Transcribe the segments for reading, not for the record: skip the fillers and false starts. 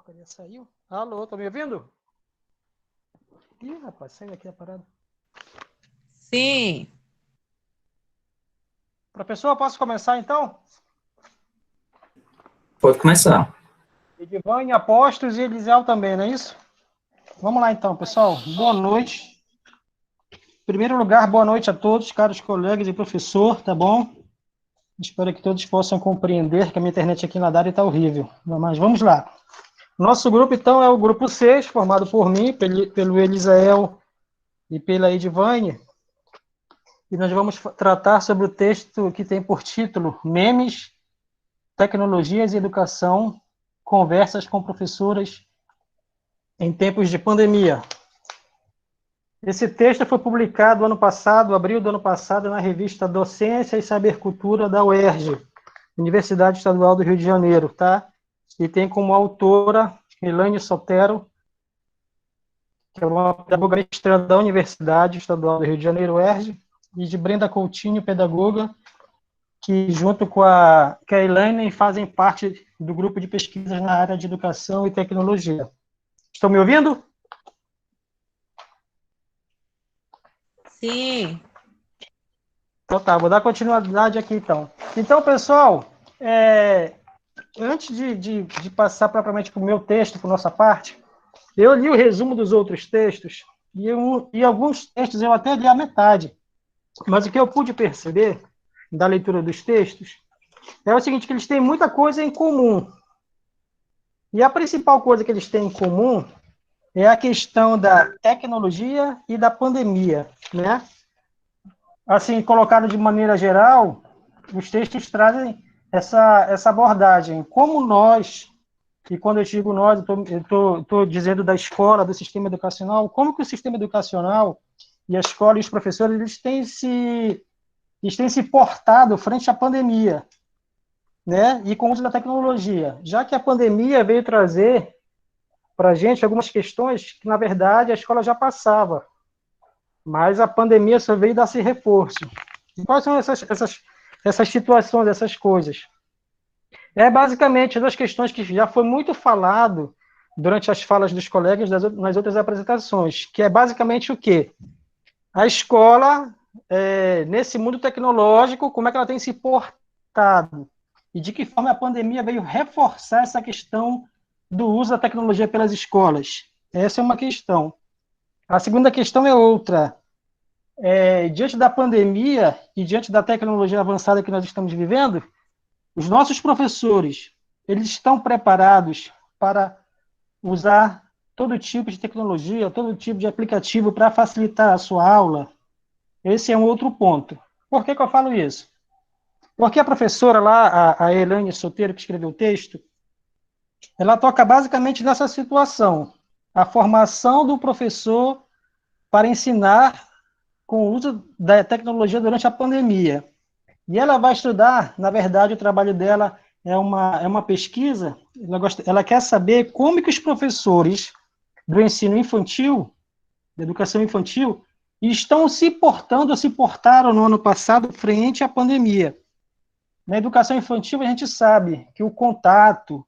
porcaria saiu. Alô, tá me ouvindo? Ih, rapaz, saiu aqui a parada. Sim. Professor, posso começar então? Pode começar. Edivane, Apostos e Elisel também, não é isso? Vamos lá então, pessoal. Boa noite. Em primeiro lugar, boa noite a todos, caros colegas e professor, tá bom? Espero que todos possam compreender que a minha internet aqui na Dária está horrível. Mas vamos lá. Nosso grupo, então, é o grupo 6, formado por mim, pelo Elisael e pela Edivane. E nós vamos tratar sobre o texto que tem por título Memes, Tecnologias e Educação, Conversas com Professoras em Tempos de Pandemia. Esse texto foi publicado ano passado, abril do ano passado, na revista Docência e Sabercultura da UERJ, Universidade Estadual do Rio de Janeiro, tá? E tem como autora Elaine Sotero, que é uma pedagoga mestranda da Universidade Estadual do Rio de Janeiro, UERJ, e de Brenda Coutinho, pedagoga, que junto com a Elaine fazem parte do grupo de pesquisas na área de educação e tecnologia. Estão me ouvindo? Sim. Então tá, vou dar continuidade aqui então. Então, pessoal, antes de passar propriamente para o meu texto, para a nossa parte, eu li o resumo dos outros textos e alguns textos eu até li a metade. Mas o que eu pude perceber da leitura dos textos é o seguinte, que eles têm muita coisa em comum. E a principal coisa que eles têm em comum é a questão da tecnologia e da pandemia, né? Assim, colocado de maneira geral, os textos trazem essa abordagem. Como nós, e quando eu digo nós, eu estou dizendo da escola, do sistema educacional, como que o sistema educacional e a escola e os professores eles têm se portado frente à pandemia, né? E com o uso da tecnologia, já que a pandemia veio trazer para a gente algumas questões que, na verdade, a escola já passava, mas a pandemia só veio dar esse reforço. E quais são essas situações, essas coisas? É basicamente das questões que já foi muito falado durante as falas dos colegas nas outras apresentações, que é basicamente o quê? A escola, nesse mundo tecnológico, como é que ela tem se portado? E de que forma a pandemia veio reforçar essa questão do uso da tecnologia pelas escolas? Essa é uma questão. A segunda questão é outra. Diante da pandemia e diante da tecnologia avançada que nós estamos vivendo, os nossos professores, eles estão preparados para usar todo tipo de tecnologia, todo tipo de aplicativo para facilitar a sua aula? Esse é um outro ponto. Por que eu falo isso? Porque a professora lá, a Elaine Sotero, que escreveu o texto, ela toca basicamente nessa situação, a formação do professor para ensinar com o uso da tecnologia durante a pandemia. E ela vai estudar, na verdade, o trabalho dela é uma pesquisa, ela quer saber como que os professores do ensino infantil, da educação infantil, estão se portando, se portaram no ano passado frente à pandemia. Na educação infantil, a gente sabe que o contato,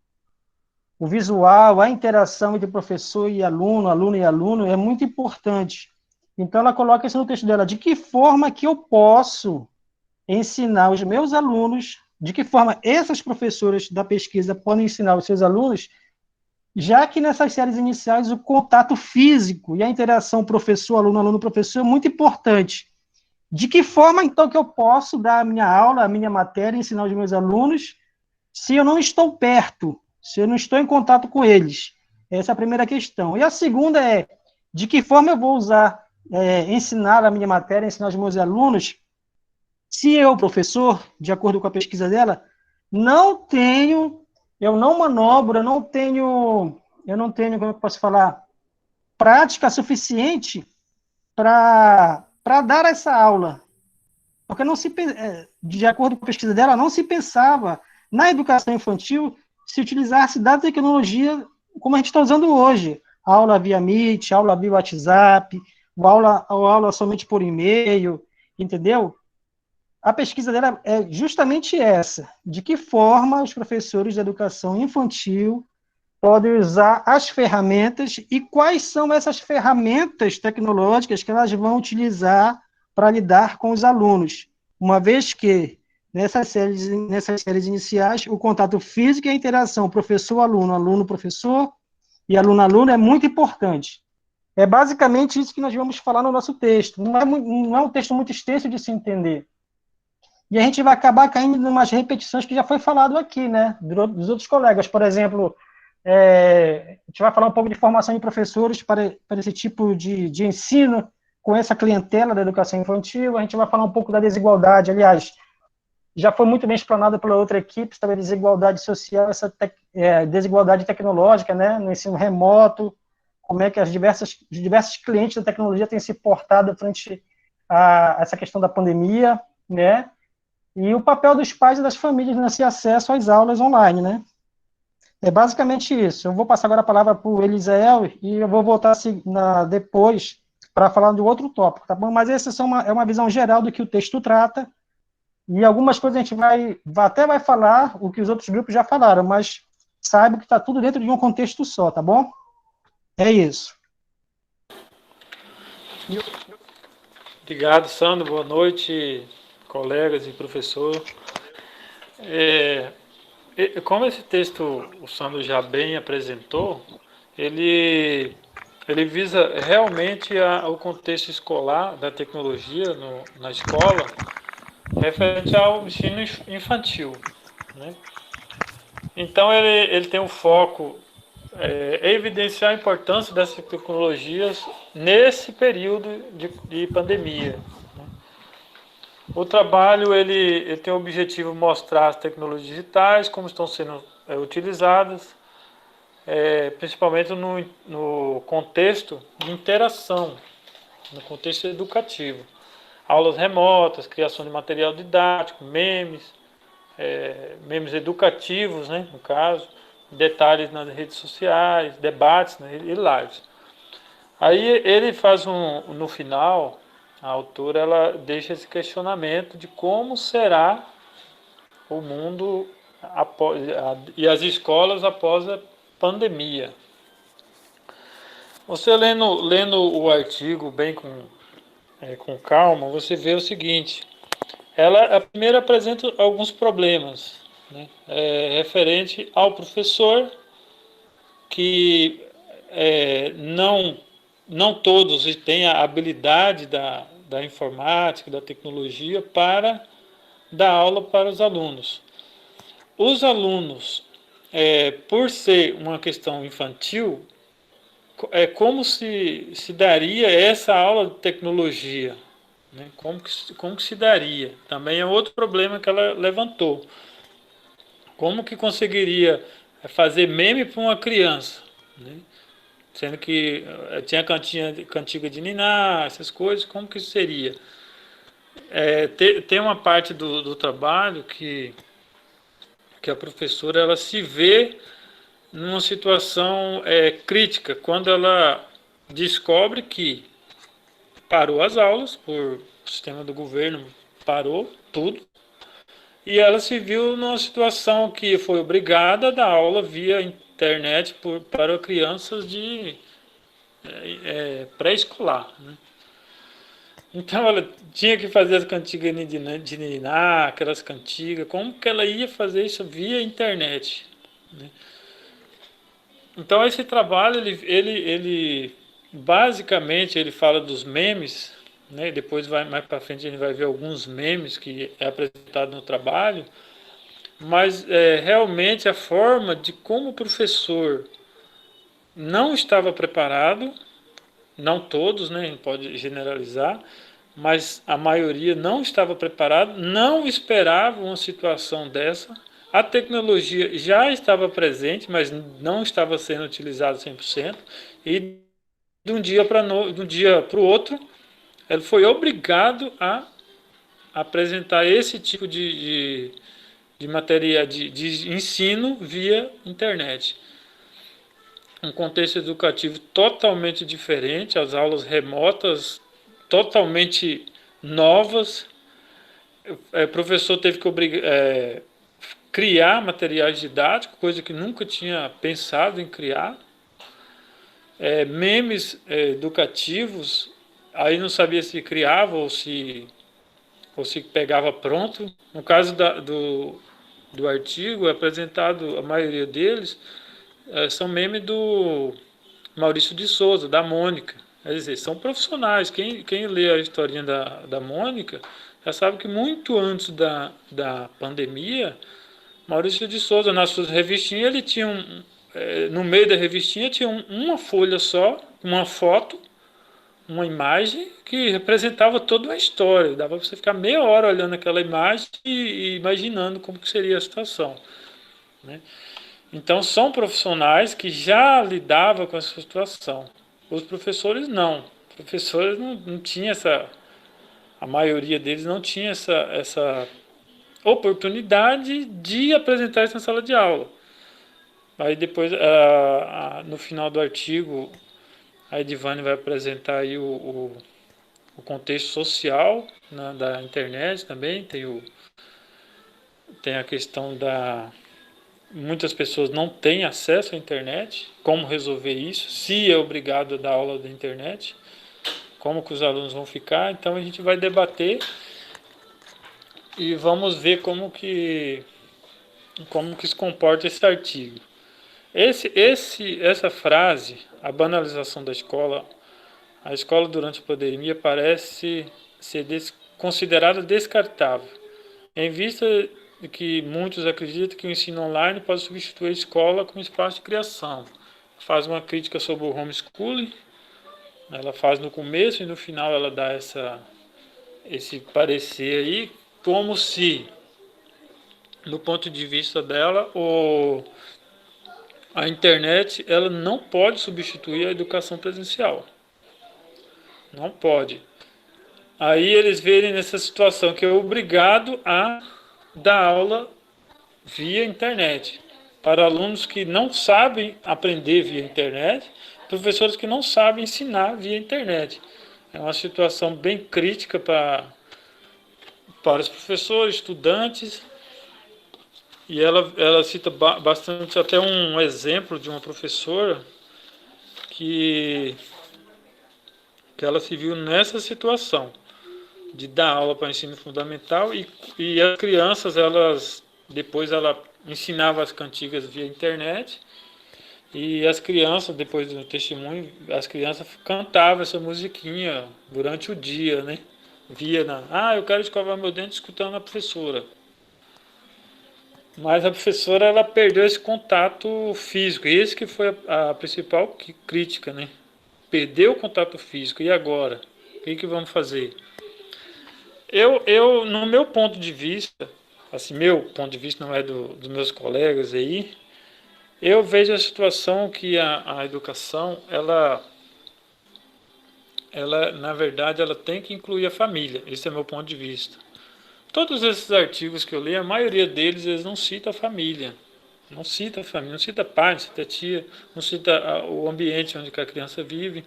o visual, a interação entre professor e aluno, aluno e aluno é muito importante. Então, ela coloca isso no texto dela, de que forma que eu posso ensinar os meus alunos, de que forma essas professoras da pesquisa podem ensinar os seus alunos, já que nessas séries iniciais o contato físico e a interação professor-aluno, aluno-professor é muito importante. De que forma, então, que eu posso dar a minha aula, a minha matéria, ensinar os meus alunos, se eu não estou perto, se eu não estou em contato com eles? Essa é a primeira questão. E a segunda é, de que forma eu vou usar, ensinar a minha matéria, ensinar os meus alunos, se eu, professor, de acordo com a pesquisa dela, eu não manobro, eu não tenho, como eu posso falar, prática suficiente para dar essa aula. Porque não se, de acordo com a pesquisa dela, não se pensava na educação infantil se utilizasse da tecnologia como a gente está usando hoje. Aula via Meet, aula via WhatsApp, aula somente por e-mail, entendeu? A pesquisa dela é justamente essa, de que forma os professores de educação infantil podem usar as ferramentas e quais são essas ferramentas tecnológicas que elas vão utilizar para lidar com os alunos, uma vez que nessas séries iniciais o contato físico e a interação professor-aluno, aluno-professor e aluno-aluno é muito importante. É basicamente isso que nós vamos falar no nosso texto. Não é um texto muito extenso de se entender. E a gente vai acabar caindo em umas repetições que já foi falado aqui, né, dos outros colegas. Por exemplo, a gente vai falar um pouco de formação de professores para esse tipo de ensino, com essa clientela da educação infantil. A gente vai falar um pouco da desigualdade. Aliás, já foi muito bem explanado pela outra equipe sobre a desigualdade social, essa desigualdade tecnológica, né, no ensino remoto, como é que os diversos clientes da tecnologia têm se portado frente a essa questão da pandemia, né, e o papel dos pais e das famílias nesse acesso às aulas online, né. É basicamente isso. Eu vou passar agora a palavra para o Elisael e eu vou voltar depois para falar de outro tópico, tá bom? Mas essa é uma visão geral do que o texto trata, e algumas coisas a gente até vai falar o que os outros grupos já falaram, mas saiba que está tudo dentro de um contexto só, tá bom? É isso. Obrigado, Sandro. Boa noite, colegas e professor. Como esse texto o Sandro já bem apresentou, ele visa realmente o contexto escolar da tecnologia na escola, referente ao ensino infantil, né? Então ele tem um foco evidenciar a importância dessas tecnologias nesse período de pandemia. O trabalho ele tem o objetivo de mostrar as tecnologias digitais, como estão sendo utilizadas, principalmente no contexto de interação, no contexto educativo. Aulas remotas, criação de material didático, memes educativos, né, no caso, detalhes nas redes sociais, debates, né, e lives. Aí ele faz no final, a autora ela deixa esse questionamento de como será o mundo e as escolas após a pandemia. Você lendo o artigo bem com calma, você vê o seguinte: ela primeiro apresenta alguns problemas, né, referente ao professor, que não todos têm a habilidade da informática, da tecnologia para dar aula para os alunos. Os alunos, por ser uma questão infantil, como se daria essa aula de tecnologia? Né? Como que se daria? Também é outro problema que ela levantou. Como que conseguiria fazer meme para uma criança? Né? Sendo que tinha cantiga de niná, essas coisas, como que isso seria? Tem uma parte do trabalho que a professora ela se vê numa situação crítica, quando ela descobre que parou as aulas, o sistema do governo parou tudo, e ela se viu numa situação que foi obrigada a dar aula via internet para crianças de pré-escolar. Né? Então ela tinha que fazer as cantigas de niná, aquelas cantigas, como que ela ia fazer isso via internet? Né? Então esse trabalho, ele basicamente ele fala dos memes, né? Depois mais para frente a gente vai ver alguns memes que é apresentado no trabalho, mas realmente a forma de como o professor não estava preparado, não todos, né? A gente pode generalizar, mas a maioria não estava preparado, não esperava uma situação dessa. A tecnologia já estava presente, mas não estava sendo utilizada 100%, e de um dia para o outro, ele foi obrigado a apresentar esse tipo de matéria de ensino via internet. Um contexto educativo totalmente diferente, as aulas remotas totalmente novas. O professor teve que criar materiais didáticos, coisa que nunca tinha pensado em criar, memes educativos, aí não sabia se criava ou se pegava pronto. No caso do artigo, é apresentado, a maioria deles são memes do Maurício de Souza, da Mônica. Quer dizer, são profissionais. Quem lê a historinha da Mônica já sabe que muito antes da pandemia, Maurício de Souza, nas suas revistinhas, ele tinha no meio da revistinha tinha uma folha só, uma foto, uma imagem que representava toda uma história. Dava para você ficar meia hora olhando aquela imagem e imaginando como que seria a situação, né? Então, são profissionais que já lidavam com essa situação. Os professores não. Os professores não tinham a maioria deles não tinha essa oportunidade de apresentar isso na sala de aula. Aí depois, no final do artigo, a Edivane vai apresentar aí o contexto social, né, da internet também. Tem a questão muitas pessoas não têm acesso à internet, como resolver isso, se é obrigado a dar aula da internet, como que os alunos vão ficar. Então a gente vai debater e vamos ver como que se comporta esse artigo. Essa frase, a banalização da escola, a escola durante a pandemia parece ser considerada descartável, em vista de que muitos acreditam que o ensino online pode substituir a escola como espaço de criação. Faz uma crítica sobre o homeschooling, ela faz no começo e no final ela dá esse parecer aí, como se, no ponto de vista dela, a internet ela não pode substituir a educação presencial. Não pode. Aí eles verem nessa situação que é obrigado a dar aula via internet para alunos que não sabem aprender via internet, professores que não sabem ensinar via internet. É uma situação bem crítica para os professores, estudantes, e ela cita bastante até um exemplo de uma professora que ela se viu nessa situação de dar aula para ensino fundamental e as crianças, depois ela ensinava as cantigas via internet e as crianças, depois do testemunho, as crianças cantavam essa musiquinha durante o dia, né? Eu quero escovar meu dente escutando a professora. Mas a professora, ela perdeu esse contato físico, esse que foi a principal crítica, né? Perdeu o contato físico, e agora? O que vamos fazer? No meu ponto de vista, assim, meu ponto de vista não é dos meus colegas aí, eu vejo a situação que a educação, na verdade, ela tem que incluir a família. Esse é meu ponto de vista. Todos esses artigos que eu li, a maioria deles, eles não citam a família. Não cita a família, não cita pai, não cita tia, não cita o ambiente onde a criança vive.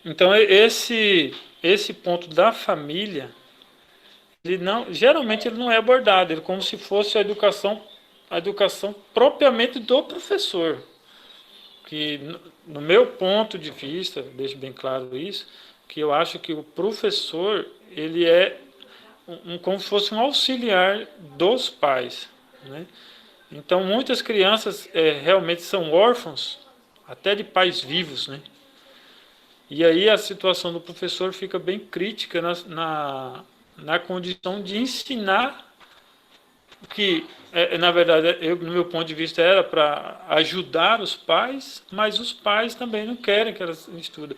Então, esse ponto da família, geralmente ele não é abordado, ele é como se fosse a educação propriamente do professor. Que, no meu ponto de vista, deixo bem claro isso, que eu acho que o professor, ele é como se fosse um auxiliar dos pais, né? Então, muitas crianças realmente são órfãos, até de pais vivos, né? E aí a situação do professor fica bem crítica na condição de ensinar, que, na verdade, no meu ponto de vista, era para ajudar os pais, mas os pais também não querem que elas estudem.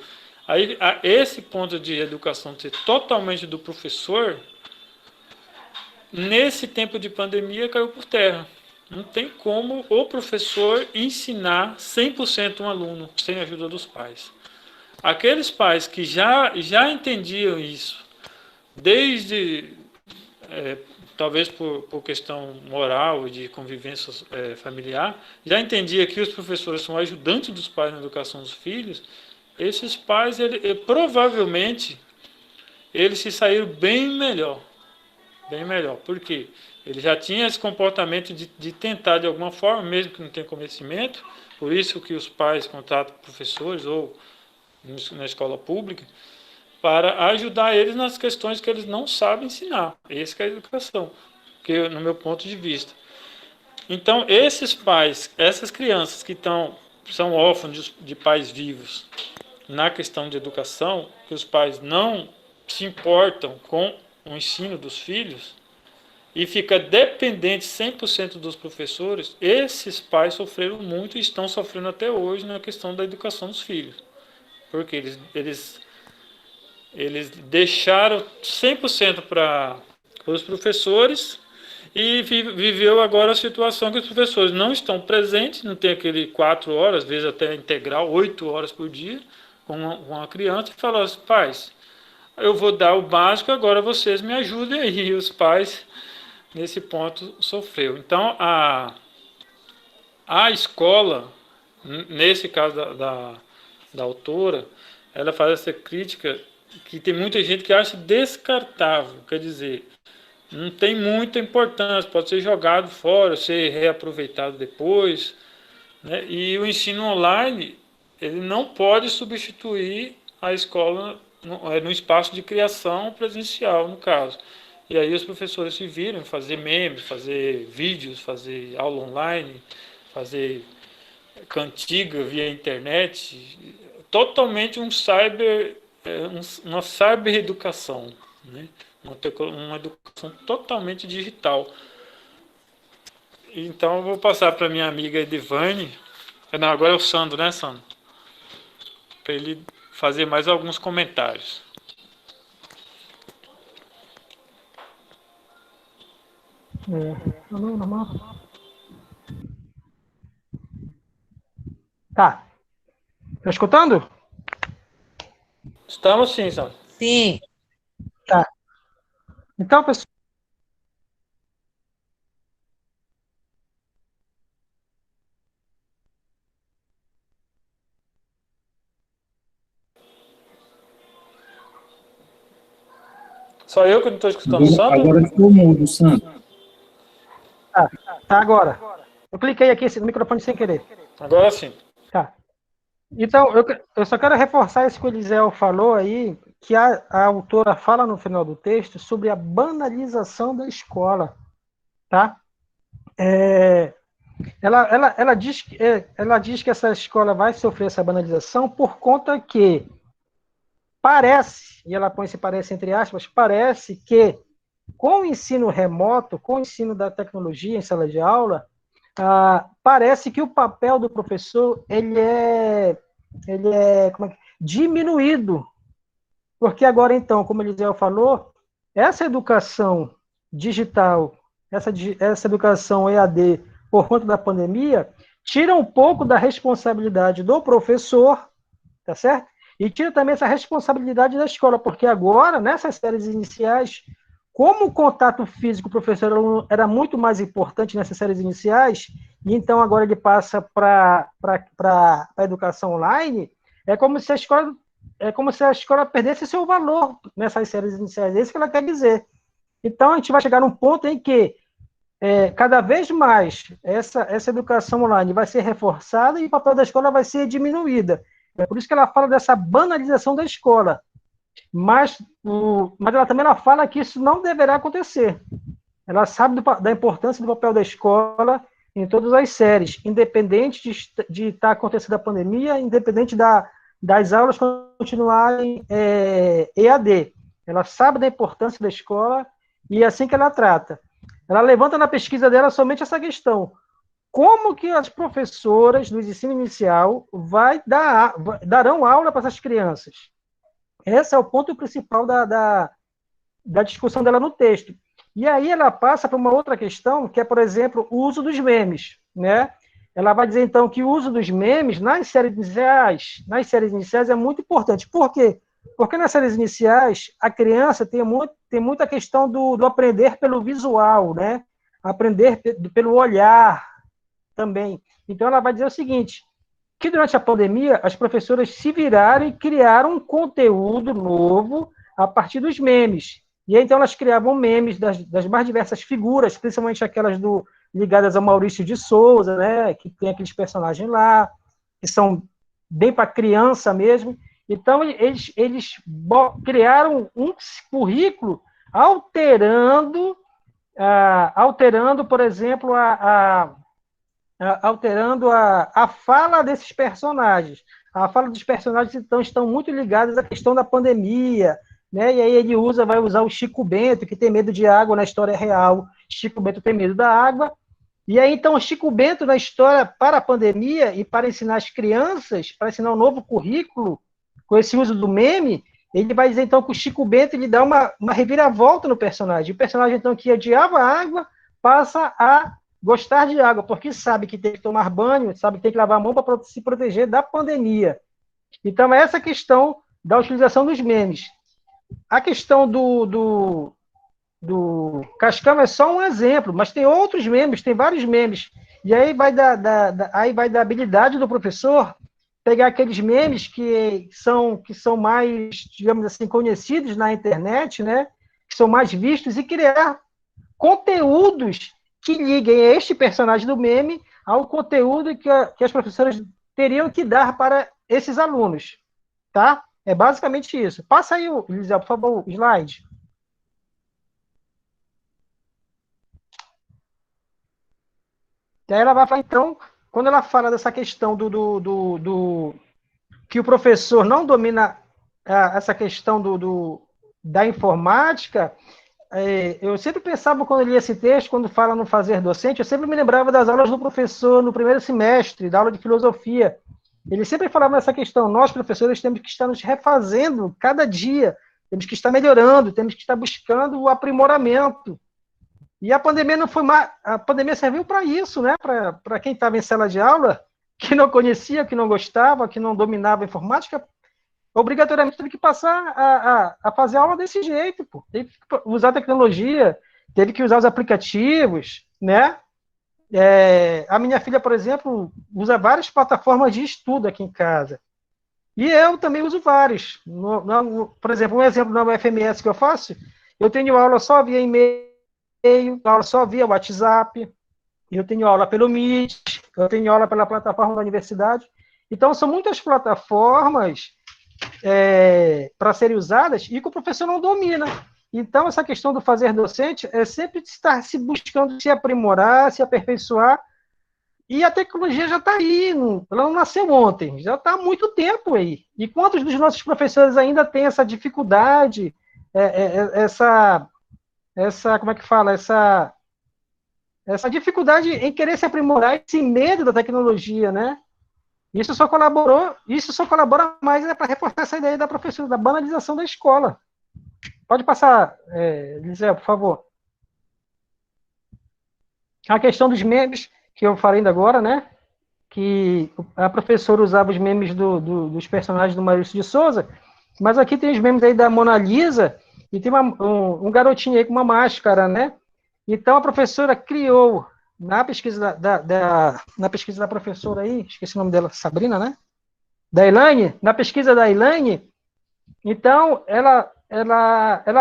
Aí, esse ponto de educação ser totalmente do professor, nesse tempo de pandemia, caiu por terra. Não tem como o professor ensinar 100% um aluno sem a ajuda dos pais. Aqueles pais que já entendiam isso, desde, talvez por questão moral e de convivência familiar, já entendia que os professores são ajudantes dos pais na educação dos filhos. Esses pais, provavelmente, eles se saíram bem melhor. bem melhor. Por quê? Ele já tinha esse comportamento de tentar, de alguma forma, mesmo que não tenha conhecimento, por isso que os pais contratam professores ou na escola pública, para ajudar eles nas questões que eles não sabem ensinar. Essa é a educação, que no meu ponto de vista. Então, esses pais, essas crianças que são órfãos de pais vivos, na questão de educação, que os pais não se importam com o ensino dos filhos e fica dependente 100% dos professores, esses pais sofreram muito e estão sofrendo até hoje na questão da educação dos filhos. Porque eles deixaram 100% para os professores e viveu agora a situação que os professores não estão presentes, não tem aquele 4 horas, às vezes até integral, 8 horas por dia, com uma criança, e fala assim, pais, eu vou dar o básico, agora vocês me ajudem aí. E os pais, nesse ponto, sofreu. Então, a escola, nesse caso da autora, ela faz essa crítica que tem muita gente que acha descartável, quer dizer, não tem muita importância, pode ser jogado fora, ser reaproveitado depois, né? E o ensino online, ele não pode substituir a escola no espaço de criação presencial, no caso. E aí os professores se viram fazer memes, fazer vídeos, fazer aula online, fazer cantiga via internet, totalmente uma cyber educação, né? Uma educação totalmente digital. Então eu vou passar para minha amiga Edivane, não, agora é o Sandro, né, Sandro? Para ele fazer mais alguns comentários. Normal. Tá. Tá escutando? Estamos sim, Sandro. Sim. Tá. Então, pessoal. Só eu que não estou escutando o Sandro? Agora ficou mudo, Sandro. Tá agora. Eu cliquei aqui no microfone sem querer. Agora sim. Tá. Então, eu só quero reforçar isso que o Eliseu falou aí, que a autora fala no final do texto sobre a banalização da escola, tá? Ela diz que essa escola vai sofrer essa banalização por conta que parece, e ela põe esse parece entre aspas, parece que com o ensino remoto, com o ensino da tecnologia em sala de aula, parece que o papel do professor ele é diminuído. Porque agora, então, como o Eliseu falou, essa educação digital, essa educação EAD, por conta da pandemia, tira um pouco da responsabilidade do professor, tá certo? E tira também essa responsabilidade da escola, porque agora, nessas séries iniciais, como o contato físico professor era muito mais importante nessas séries iniciais, e então agora ele passa para a educação online, é como se a escola perdesse seu valor nessas séries iniciais. É isso que ela quer dizer. Então, a gente vai chegar num ponto em que cada vez mais essa educação online vai ser reforçada e o papel da escola vai ser diminuída. É por isso que ela fala dessa banalização da escola. Mas ela também fala que isso não deverá acontecer. Ela sabe da importância do papel da escola em todas as séries, independente de estar acontecendo a pandemia, independente das aulas continuarem EAD. Ela sabe da importância da escola e é assim que ela trata. Ela levanta na pesquisa dela somente essa questão. Como que as professoras do ensino inicial darão aula para essas crianças? Esse é o ponto principal da discussão dela no texto. E aí ela passa para uma outra questão, que é, por exemplo, o uso dos memes, né? Ela vai dizer, então, que o uso dos memes nas séries iniciais é muito importante. Por quê? Porque nas séries iniciais, a criança tem muita questão do aprender pelo visual, né? Aprender pelo olhar também. Então, ela vai dizer o seguinte, que durante a pandemia, as professoras se viraram e criaram um conteúdo novo a partir dos memes. E aí, então elas criavam memes das mais diversas figuras, principalmente aquelas ligadas ao Maurício de Souza, né, que tem aqueles personagens lá, que são bem para criança mesmo. Então, eles criaram um currículo alterando, por exemplo, alterando a fala desses personagens. A fala dos personagens, então, estão muito ligadas à questão da pandemia, né? E aí ele vai usar o Chico Bento, que tem medo de água na história real. Chico Bento tem medo da água. E aí, então, o Chico Bento, na história para a pandemia e para ensinar as crianças, para ensinar um novo currículo, com esse uso do meme, ele vai dizer, então, que o Chico Bento ele dá uma reviravolta no personagem. O personagem, então, que odiava a água, passa a gostar de água, porque sabe que tem que tomar banho, sabe que tem que lavar a mão para se proteger da pandemia. Então, é essa questão da utilização dos memes. A questão do Cascão é só um exemplo, mas tem outros memes, tem vários memes. E aí vai da habilidade do professor pegar aqueles memes que são mais, digamos assim, conhecidos na internet, né? Que são mais vistos, e criar conteúdos que liguem este personagem do meme ao conteúdo que as professoras teriam que dar para esses alunos, tá? É basicamente isso. Passa aí, Lisel, por favor, o slide. E aí ela vai falar, então, quando ela fala dessa questão que o professor não domina essa questão da informática, eu sempre pensava, quando eu lia esse texto, quando fala no fazer docente, eu sempre me lembrava das aulas do professor no primeiro semestre, da aula de filosofia. Ele sempre falava nessa questão, nós, professores, temos que estar nos refazendo cada dia, temos que estar melhorando, temos que estar buscando o aprimoramento. E a pandemia não foi mais, a pandemia serviu para isso, né? Para quem estava em sala de aula, que não conhecia, que não gostava, que não dominava a informática, obrigatoriamente teve que passar a fazer aula desse jeito, pô. Teve que usar a tecnologia, teve que usar os aplicativos, né? A minha filha, por exemplo, usa várias plataformas de estudo aqui em casa. E eu também uso vários. Por exemplo, um exemplo na UFMS que eu faço, eu tenho aula só via e-mail, aula só via WhatsApp, eu tenho aula pelo Meet, eu tenho aula pela plataforma da universidade. Então, são muitas plataformas para serem usadas e que o professor não domina. Então, essa questão do fazer docente é sempre estar se buscando se aprimorar, se aperfeiçoar, e a tecnologia já está aí, ela não nasceu ontem, já está há muito tempo aí. E quantos dos nossos professores ainda têm essa dificuldade, como é que fala, essa dificuldade em querer se aprimorar, esse medo da tecnologia, né? Isso só colabora mais para reforçar essa ideia da professora, da banalização da escola. Pode passar, Lisel, por favor. A questão dos memes, que eu falei ainda agora, né? Que a professora usava os memes dos personagens do Maurício de Souza, mas aqui tem os memes aí da Mona Lisa, e tem um garotinho aí com uma máscara, né? Então a professora criou, na pesquisa da professora aí, esqueci o nome dela, Sabrina, né? Da Elaine, na pesquisa da Elaine, então ela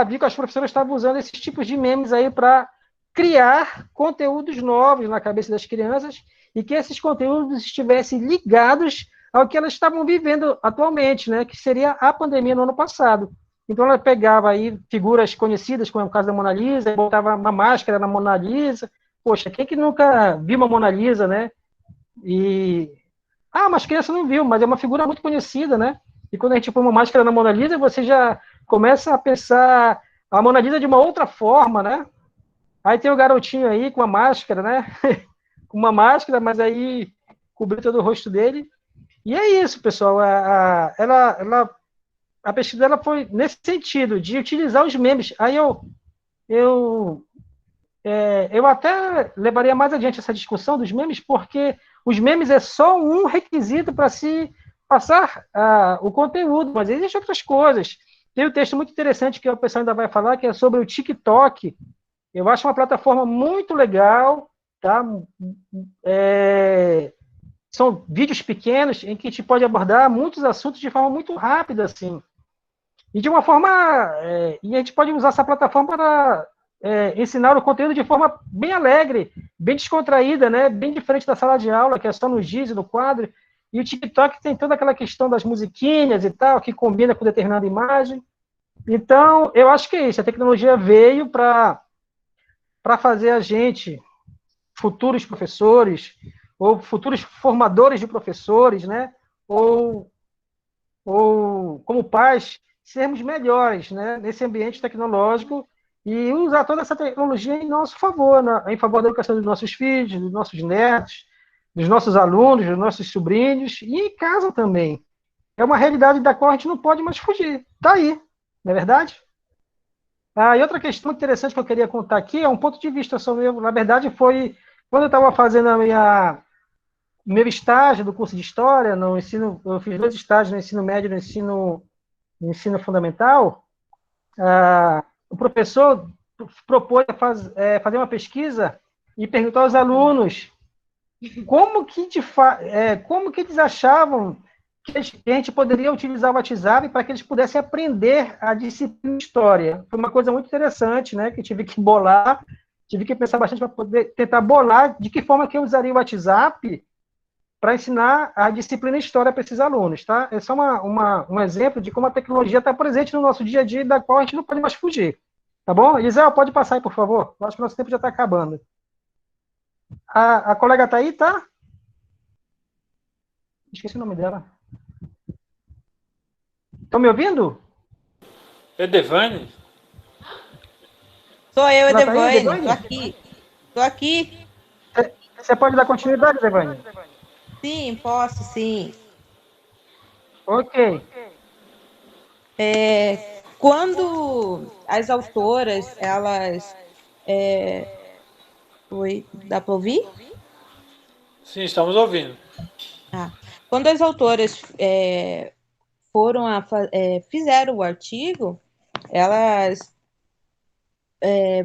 viu que as professoras estavam usando esses tipos de memes aí para criar conteúdos novos na cabeça das crianças e que esses conteúdos estivessem ligados ao que elas estavam vivendo atualmente, né? Que seria a pandemia no ano passado. Então ela pegava aí figuras conhecidas, como é o caso da Mona Lisa, e botava uma máscara na Mona Lisa. Poxa, quem que nunca viu uma Mona Lisa, né? Mas criança não viu, mas é uma figura muito conhecida, né? E quando a gente põe uma máscara na Mona Lisa, você já começa a pensar a Mona Lisa de uma outra forma, né? Aí tem o garotinho aí com a máscara, né? Com uma máscara, mas aí cobriu todo o rosto dele. E é isso, pessoal. A pesquisa dela foi nesse sentido, de utilizar os memes. Aí eu até levaria mais adiante essa discussão dos memes, porque os memes é só um requisito para se passar o conteúdo, mas existem outras coisas. Tem um texto muito interessante que o pessoal ainda vai falar, que é sobre o TikTok. Eu acho uma plataforma muito legal, tá? São vídeos pequenos em que a gente pode abordar muitos assuntos de forma muito rápida, assim. E de uma forma, e a gente pode usar essa plataforma para ensinar o conteúdo de forma bem alegre, bem descontraída, né? Bem diferente da sala de aula, que é só no giz e no quadro. E o TikTok tem toda aquela questão das musiquinhas e tal, que combina com determinada imagem. Então, eu acho que é isso. A tecnologia veio para fazer a gente, futuros professores, ou futuros formadores de professores, né? Ou, ou como pais, sermos melhores, né? Nesse ambiente tecnológico e usar toda essa tecnologia em nosso favor, em favor da educação dos nossos filhos, dos nossos netos, dos nossos alunos, dos nossos sobrinhos e em casa também. É uma realidade da qual a gente não pode mais fugir. Está aí, não é verdade? E outra questão interessante que eu queria contar aqui é um ponto de vista só meu. Na verdade, foi quando eu estava fazendo meu estágio do curso de História, no ensino, eu fiz 2 estágios no ensino médio e no ensino fundamental. O professor propôs fazer uma pesquisa e perguntou aos alunos como que eles achavam que a gente poderia utilizar o WhatsApp para que eles pudessem aprender a disciplina de história. Foi uma coisa muito interessante, né? Que tive que bolar, tive que pensar bastante para poder tentar bolar de que forma que eu usaria o WhatsApp para ensinar a disciplina de história para esses alunos, tá? É só um exemplo de como a tecnologia está presente no nosso dia a dia, da qual a gente não pode mais fugir. Tá bom? Elisel, pode passar aí, por favor. Eu acho que o nosso tempo já está acabando. A colega está aí, tá? Esqueci o nome dela. Estão me ouvindo? É Devane? Sou eu, Ela está aí, Edevane. Tô Devane? aqui. Tô aqui. Você pode dar continuidade, Devane? Sim, posso, sim. Ok. Quando as autoras, elas... Oi, dá para ouvir? Sim, estamos ouvindo. Quando as autoras fizeram o artigo, elas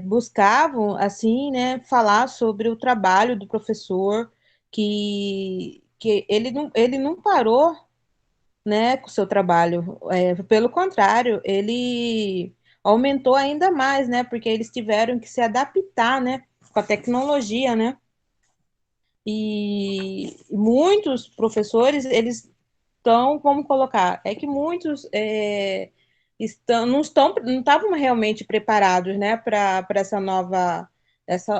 buscavam, assim, né, falar sobre o trabalho do professor, que ele não parou, né, com o seu trabalho. Pelo contrário, ele aumentou ainda mais, né, porque eles tiveram que se adaptar, né, com a tecnologia, né, e muitos professores, eles estão, vamos colocar, é que muitos não estavam realmente preparados, né, para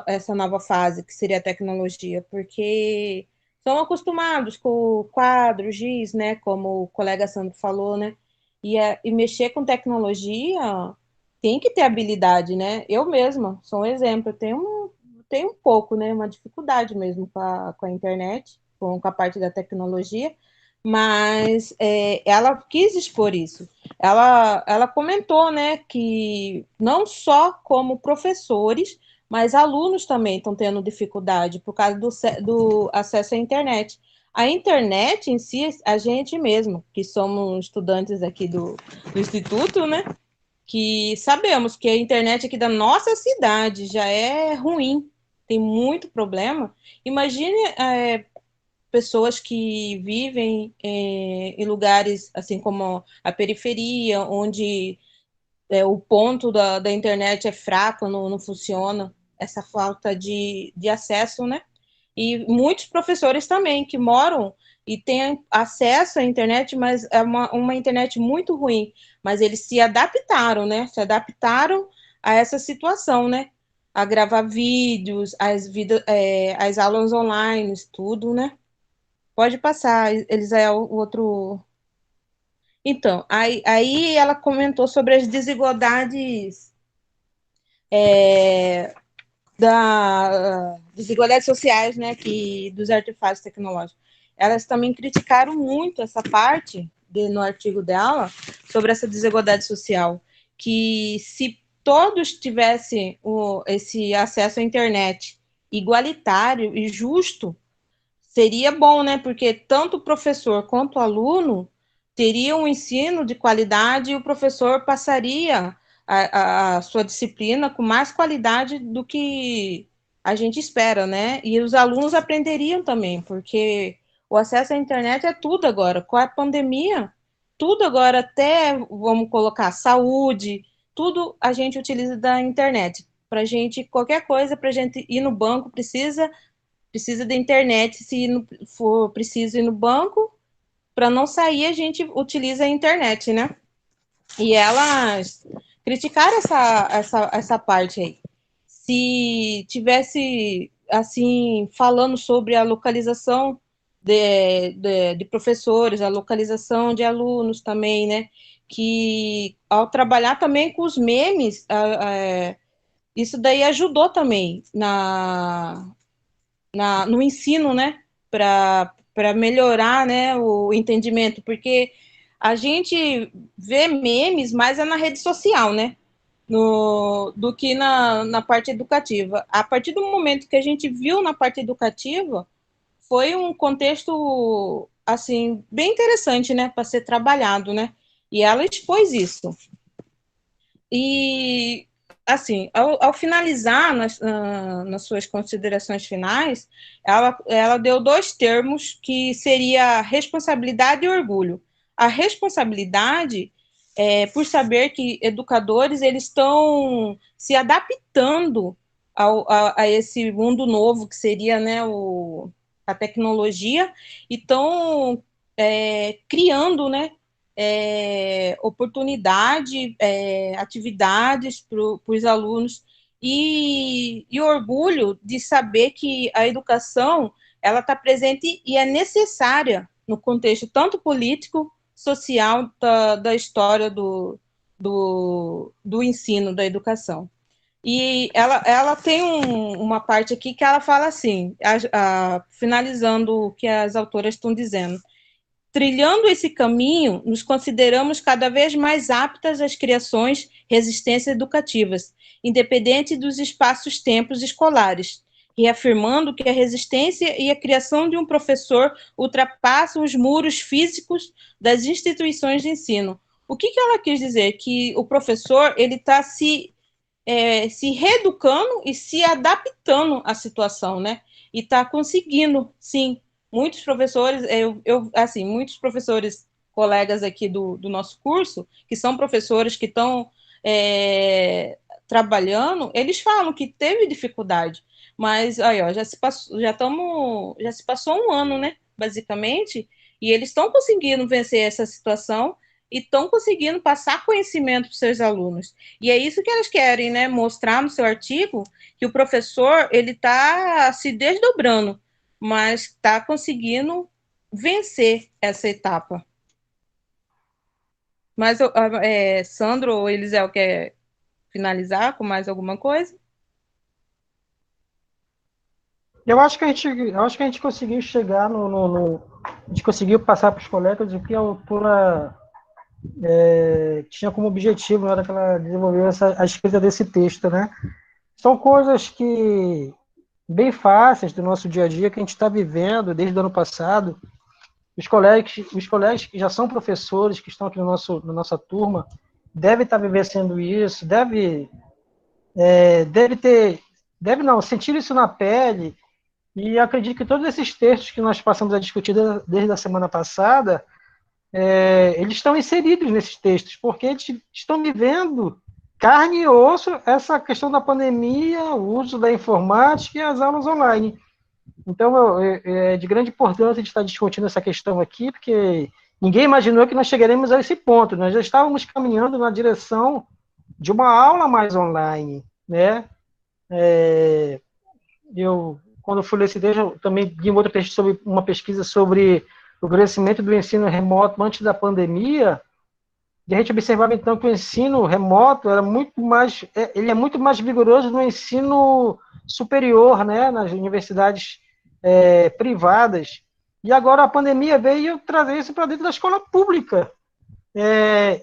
essa nova fase que seria a tecnologia, porque são acostumados com o quadro, giz, né, como o colega Sandro falou, né, e mexer com tecnologia tem que ter habilidade, né? Eu mesma sou um exemplo, tenho um pouco, né, uma dificuldade mesmo com a internet, com a parte da tecnologia, mas ela quis expor isso. Ela comentou, né, que não só como professores, mas alunos também estão tendo dificuldade por causa do acesso à internet. A internet em si, a gente mesmo, que somos estudantes aqui do Instituto, né, que sabemos que a internet aqui da nossa cidade já é ruim, tem muito problema. Imagine pessoas que vivem em lugares assim como a periferia, onde o ponto da internet é fraco, não funciona, essa falta de acesso, né? E muitos professores também que moram e têm acesso à internet, mas é uma internet muito ruim. Mas eles se adaptaram, né? Se adaptaram a essa situação, né? A gravar vídeos, as aulas online, tudo, né? Pode passar, eles é o outro. Então, aí ela comentou sobre as desigualdades desigualdades sociais, né, dos artefatos tecnológicos. Elas também criticaram muito essa parte no artigo dela sobre essa desigualdade social, que se todos tivessem esse acesso à internet igualitário e justo, seria bom, né? Porque tanto o professor quanto o aluno teriam um ensino de qualidade e o professor passaria a sua disciplina com mais qualidade do que a gente espera, né? E os alunos aprenderiam também, porque o acesso à internet é tudo agora. Com a pandemia, tudo agora, até, vamos colocar, saúde, tudo a gente utiliza da internet. Para gente, qualquer coisa, para gente ir no banco, precisa da internet. Se for preciso ir no banco, para não sair, a gente utiliza a internet, né? E elas criticaram essa parte aí. Se tivesse, assim, falando sobre a localização de professores, a localização de alunos também, né? Que ao trabalhar também com os memes, isso daí ajudou também no ensino, né? Para melhorar, né, o entendimento, porque a gente vê memes mais é na rede social, né? Do que na parte educativa. A partir do momento que a gente viu na parte educativa, foi um contexto, assim, bem interessante, né, para ser trabalhado, né? E ela expôs isso. E, assim, ao finalizar nas suas considerações finais, ela deu dois termos que seria responsabilidade e orgulho. A responsabilidade por saber que educadores eles estão se adaptando a esse mundo novo que seria, né, a tecnologia, e estão criando, né, oportunidade, atividades para os alunos, e orgulho de saber que a educação ela está presente e é necessária no contexto tanto político, social da história do ensino, da educação. E ela tem uma parte aqui que ela fala assim, finalizando o que as autoras estão dizendo: trilhando esse caminho, nos consideramos cada vez mais aptas às criações, resistências educativas, independente dos espaços-tempos escolares, reafirmando que a resistência e a criação de um professor ultrapassam os muros físicos das instituições de ensino. O que ela quis dizer? Que o professor ele está se reeducando e se adaptando à situação, né? E está conseguindo, sim. Muitos professores, assim, muitos professores, colegas aqui do nosso curso, que são professores que estão trabalhando, eles falam que teve dificuldade, mas aí, ó, já se passou um ano, né, basicamente, e eles estão conseguindo vencer essa situação e estão conseguindo passar conhecimento para os seus alunos. E é isso que elas querem, né, mostrar no seu artigo, que o professor ele está se desdobrando, mas está conseguindo vencer essa etapa. Mas, Sandro ou Elisel quer finalizar com mais alguma coisa? Eu acho que a gente conseguiu chegar a gente conseguiu passar para os colegas o que a autora tinha como objetivo na hora que ela desenvolveu a escrita desse texto, né? São coisas que bem fáceis do nosso dia a dia que a gente está vivendo desde o ano passado. Os colegas que já são professores, que estão aqui na nossa turma, devem estar vivenciando isso, deve não, sentir isso na pele. E acredito que todos esses textos que nós passamos a discutir desde a semana passada, eles estão inseridos nesses textos, porque eles estão vivendo carne e osso essa questão da pandemia, o uso da informática e as aulas online. Então, é de grande importância a gente estar discutindo essa questão aqui, porque ninguém imaginou que nós chegaremos a esse ponto. Nós já estávamos caminhando na direção de uma aula mais online, né? Quando fui ler esse texto, eu também li uma pesquisa sobre o crescimento do ensino remoto antes da pandemia, e a gente observava então que o ensino remoto era ele é muito mais vigoroso no ensino superior, né, nas universidades privadas. E agora a pandemia veio trazer isso para dentro da escola pública.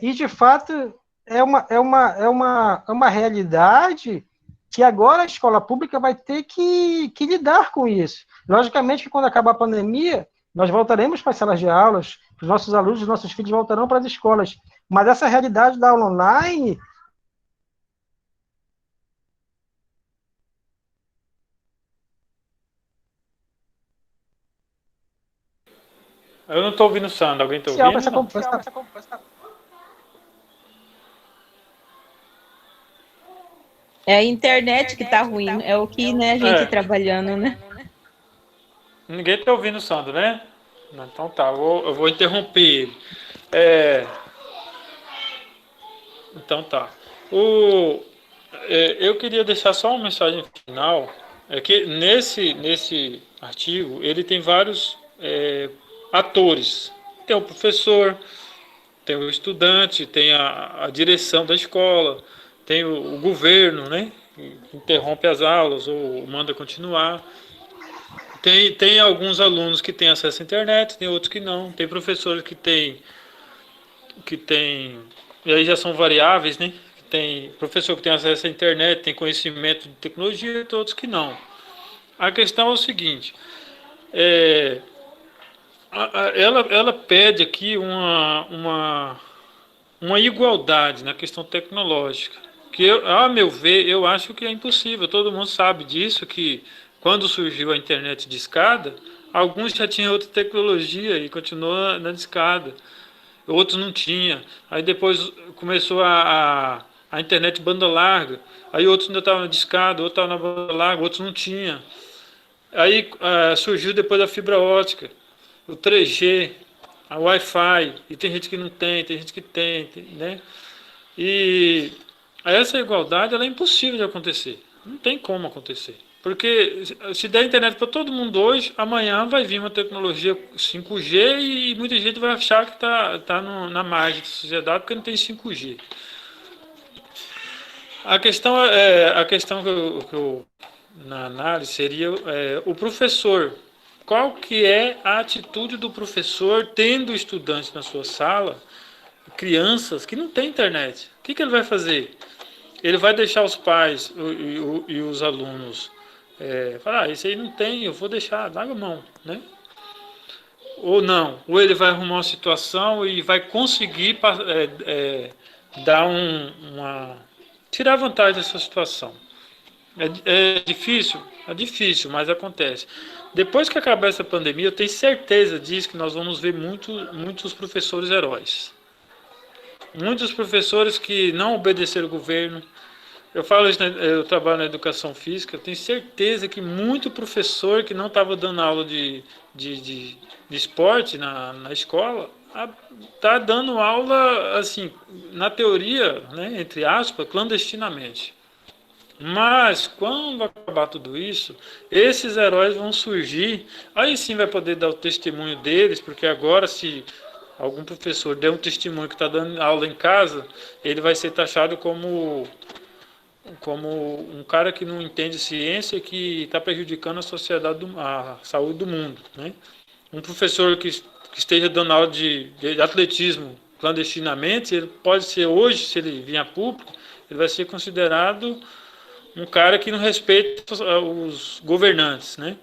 E de fato é uma realidade que agora a escola pública vai ter que lidar com isso. Logicamente que quando acabar a pandemia, nós voltaremos para as salas de aulas, os nossos alunos, os nossos filhos voltarão para as escolas. Mas essa realidade da aula online Eu não estou ouvindo o Sandro. Alguém está Especial ouvindo? para essa Não? É a internet que tá ruim, é o que, né, a gente É. trabalhando, né? Ninguém está ouvindo o Sandro, né? Não, então tá, eu vou interromper ele. É, então tá. Eu queria deixar só uma mensagem final. É que nesse artigo ele tem vários atores. Tem o professor, tem o estudante, tem a direção da escola, tem o governo, né? Que interrompe as aulas ou manda continuar. Tem alguns alunos que têm acesso à internet, tem outros que não. Tem professores que tem, e aí já são variáveis, né? Tem professor que tem acesso à internet, tem conhecimento de tecnologia, e tem outros que não. A questão é o seguinte, é, ela pede aqui uma igualdade na questão tecnológica, que a meu ver, eu acho que é impossível. Todo mundo sabe disso, que quando surgiu a internet de escada, alguns já tinham outra tecnologia e continuou na discada, outros não tinha. Aí depois começou a internet banda larga, aí outros ainda estavam na discada, outros estavam na banda larga, outros não tinha. Aí surgiu depois a fibra ótica, o 3G, a Wi-Fi, e tem gente que não tem, tem gente que tem, né? E essa igualdade ela é impossível de acontecer. Não tem como acontecer. Porque se der internet para todo mundo hoje, amanhã vai vir uma tecnologia 5G e muita gente vai achar que está na margem da sociedade porque não tem 5G. A questão que eu na análise seria o professor. Qual que é a atitude do professor tendo estudantes na sua sala, crianças que não têm internet? O que ele vai fazer? Ele vai deixar os pais e os alunos falar, isso aí não tem, eu vou deixar, larga a mão, né? Ou não, ou ele vai arrumar uma situação e vai conseguir dar tirar vantagem dessa situação. É difícil? É difícil, mas acontece. Depois que acabar essa pandemia, eu tenho certeza disso que nós vamos ver muitos professores heróis. Muitos professores que não obedeceram o governo. Eu falo isso, eu trabalho na educação física, eu tenho certeza que muito professor que não estava dando aula de esporte na escola está dando aula, assim, na teoria, né, entre aspas, clandestinamente. Mas quando acabar tudo isso, esses heróis vão surgir, aí sim vai poder dar o testemunho deles, porque agora se algum professor der um testemunho que está dando aula em casa, ele vai ser taxado como um cara que não entende ciência e que está prejudicando a sociedade, a saúde do mundo, né? Um professor que esteja dando aula de atletismo clandestinamente, ele pode ser hoje, se ele vier a público, ele vai ser considerado um cara que não respeita os governantes, né?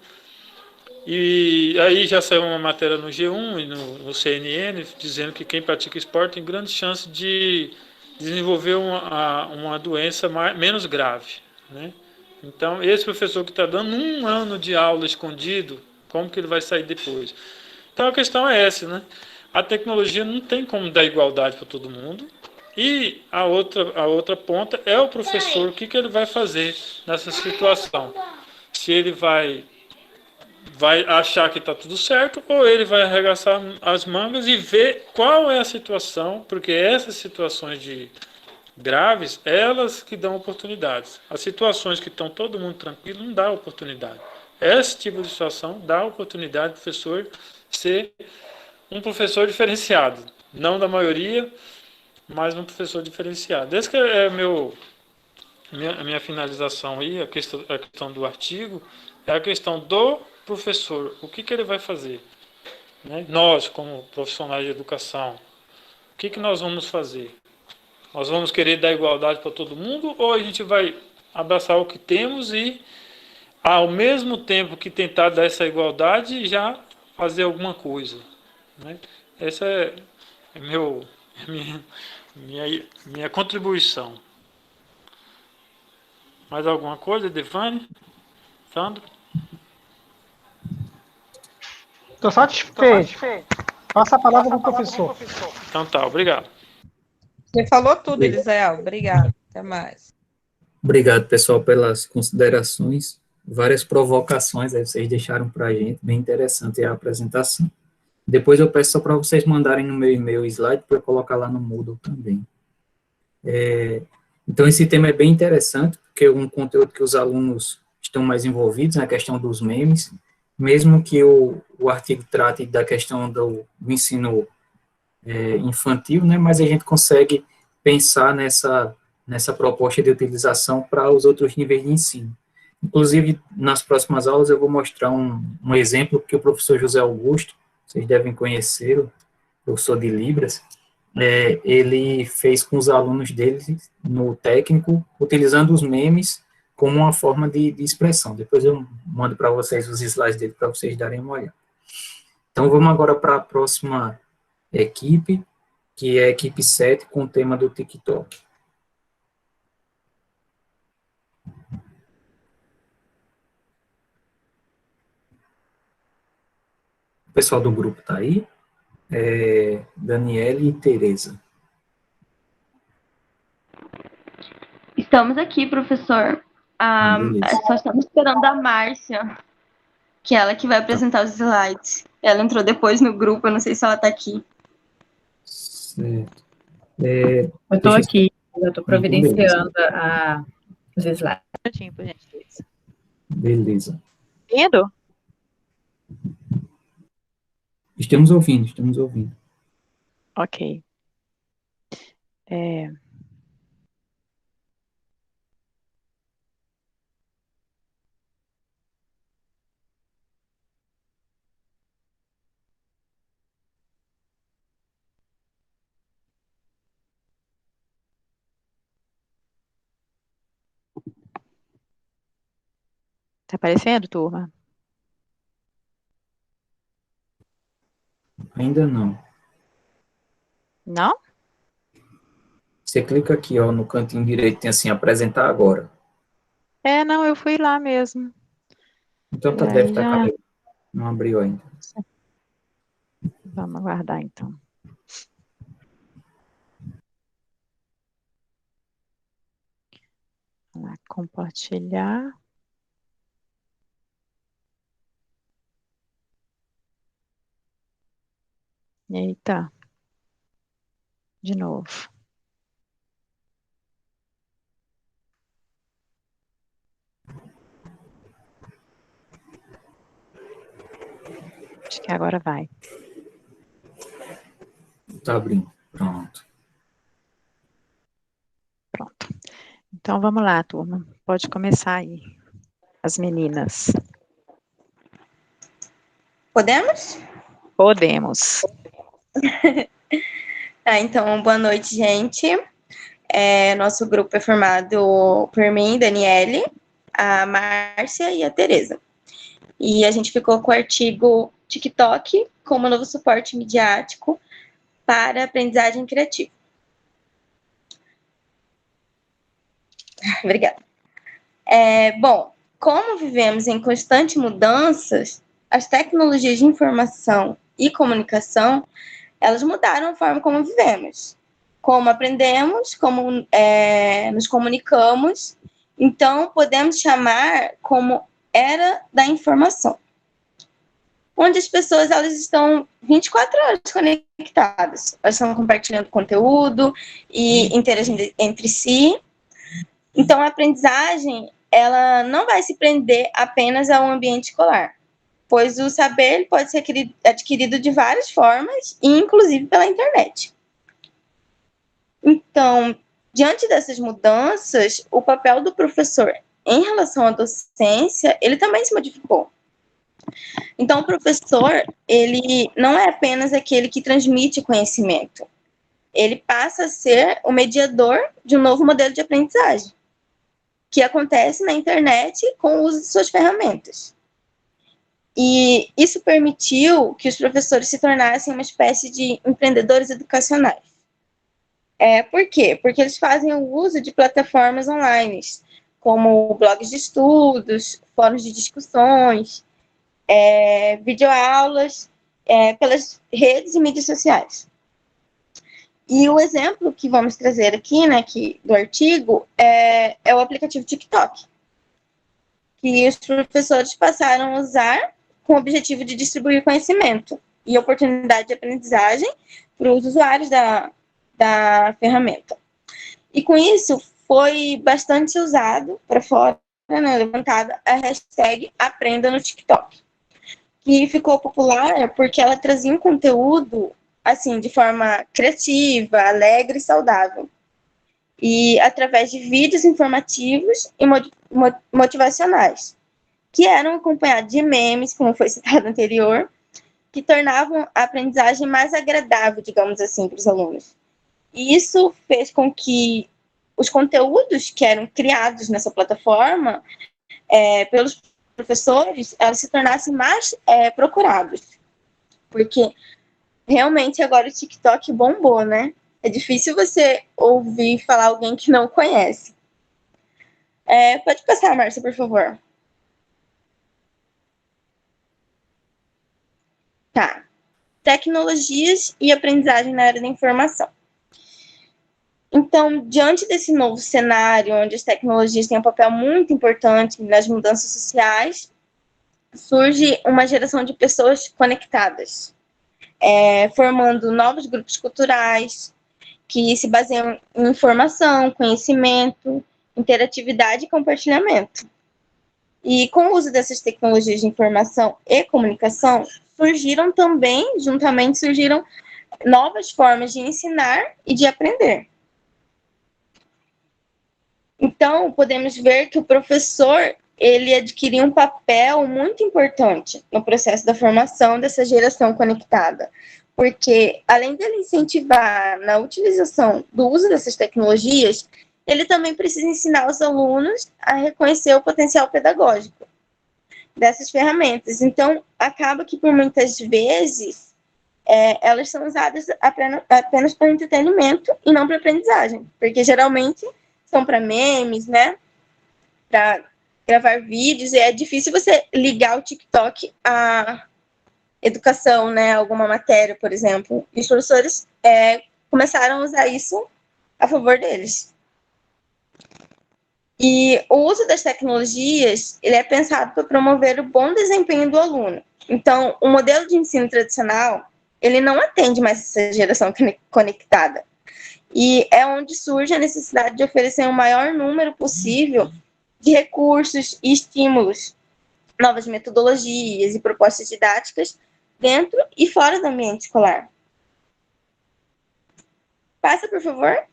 E aí já saiu uma matéria no G1 e no CNN dizendo que quem pratica esporte tem grande chance de desenvolver uma doença menos grave, né? Então, esse professor que está dando um ano de aula escondido, como que ele vai sair depois? Então, a questão é essa, né? A tecnologia não tem como dar igualdade para todo mundo. E a outra ponta é o professor, o que ele vai fazer nessa situação. Se ele vai achar que está tudo certo, ou ele vai arregaçar as mangas e ver qual é a situação, porque essas situações graves, elas que dão oportunidades. As situações que estão todo mundo tranquilo, não dá oportunidade. Esse tipo de situação dá oportunidade do professor ser um professor diferenciado. Não da maioria, mas um professor diferenciado. Essa que é a minha finalização aí, a questão do artigo, é a questão do professor. O que ele vai fazer? Né? Nós, como profissionais de educação, o que nós vamos fazer? Nós vamos querer dar igualdade para todo mundo ou a gente vai abraçar o que temos e, ao mesmo tempo que tentar dar essa igualdade, já fazer alguma coisa? Né? Essa é minha contribuição. Mais alguma coisa, Devane? Sandro? Estou satisfeito. Passa a palavra para o professor. Então tá, obrigado. Você falou tudo, Elisael. Obrigado. Até mais. Obrigado, pessoal, pelas considerações. Várias provocações aí vocês deixaram para a gente, bem interessante a apresentação. Depois eu peço só para vocês mandarem no meu e-mail o slide para eu colocar lá no Moodle também. Então, esse tema é bem interessante, porque é um conteúdo que os alunos estão mais envolvidos na questão dos memes, mesmo que o artigo trate da questão do ensino infantil, né, mas a gente consegue pensar nessa proposta de utilização para os outros níveis de ensino. Inclusive, nas próximas aulas eu vou mostrar um exemplo que o professor José Augusto, vocês devem conhecer, o professor de Libras, ele fez com os alunos dele no técnico, utilizando os memes como uma forma de expressão. Depois eu mando para vocês os slides dele para vocês darem uma olhada. Então, vamos agora para a próxima equipe, que é a equipe 7, com o tema do TikTok. O pessoal do grupo está aí? Daniele e Tereza. Estamos aqui, professor. Só estamos esperando a Márcia, que é ela que vai apresentar os slides. Ela entrou depois no grupo, eu não sei se ela está aqui. Certo. Eu estou aqui, eu estou providenciando os slides. Por gentileza. Beleza. Indo? Estamos ouvindo. Ok. Tá aparecendo, turma? Ainda não. Não? Você clica aqui, ó, no cantinho direito, tem assim, apresentar agora. Não, eu fui lá mesmo. Então deve estar cabendo. Não abriu ainda. Vamos aguardar, então. Vamos lá, compartilhar. Eita. De novo. Acho que agora vai. Tá abrindo. Pronto. Pronto. Então, vamos lá, turma. Pode começar aí. As meninas. Podemos? Podemos. Então, boa noite, gente. Nosso grupo é formado por mim, Daniele, a Márcia e a Tereza. E a gente ficou com o artigo TikTok como novo suporte midiático para aprendizagem criativa. Obrigada. Bom, como vivemos em constantes mudanças, as tecnologias de informação e comunicação, elas mudaram a forma como vivemos, como aprendemos, como nos comunicamos. Então, podemos chamar como era da informação, onde as pessoas elas estão 24 horas conectadas. Elas estão compartilhando conteúdo e interagindo entre si. Então, a aprendizagem ela não vai se prender apenas ao ambiente escolar, pois o saber pode ser adquirido de várias formas, inclusive pela internet. Então, diante dessas mudanças, o papel do professor em relação à docência, ele também se modificou. Então, o professor, ele não é apenas aquele que transmite conhecimento. Ele passa a ser o mediador de um novo modelo de aprendizagem, que acontece na internet com o uso de suas ferramentas. E isso permitiu que os professores se tornassem uma espécie de empreendedores educacionais. Por quê? Porque eles fazem o uso de plataformas online, como blogs de estudos, fóruns de discussões, videoaulas pelas redes e mídias sociais. E o exemplo que vamos trazer aqui, né, do artigo, é o aplicativo TikTok, que os professores passaram a usar com o objetivo de distribuir conhecimento e oportunidade de aprendizagem para os usuários da ferramenta. E com isso, foi bastante usado para fora, né, levantada a hashtag Aprenda no TikTok, que ficou popular porque ela trazia um conteúdo assim, de forma criativa, alegre e saudável. E através de vídeos informativos e motivacionais, que eram acompanhados de memes, como foi citado anterior, que tornavam a aprendizagem mais agradável, digamos assim, para os alunos. E isso fez com que os conteúdos que eram criados nessa plataforma pelos professores, elas se tornassem mais procurados. Porque realmente agora o TikTok bombou, né? É difícil você ouvir falar alguém que não conhece. Pode passar, Márcia, por favor. Tá. Tecnologias e aprendizagem na área da informação. Então, diante desse novo cenário, onde as tecnologias têm um papel muito importante nas mudanças sociais, surge uma geração de pessoas conectadas, formando novos grupos culturais que se baseiam em informação, conhecimento, interatividade e compartilhamento. E com o uso dessas tecnologias de informação e comunicação, juntamente surgiram novas formas de ensinar e de aprender. Então, podemos ver que o professor, ele adquiriu um papel muito importante no processo da formação dessa geração conectada, porque além dele incentivar na utilização do uso dessas tecnologias, ele também precisa ensinar os alunos a reconhecer o potencial pedagógico dessas ferramentas. Então, acaba que por muitas vezes elas são usadas apenas para entretenimento e não para aprendizagem, porque geralmente são para memes, né? Para gravar vídeos, e é difícil você ligar o TikTok à educação, né? Alguma matéria, por exemplo. E os professores começaram a usar isso a favor deles. E o uso das tecnologias, ele é pensado para promover o bom desempenho do aluno. Então, o modelo de ensino tradicional, ele não atende mais essa geração conectada. E é onde surge a necessidade de oferecer o maior número possível de recursos e estímulos, novas metodologias e propostas didáticas dentro e fora do ambiente escolar. Passa, por favor.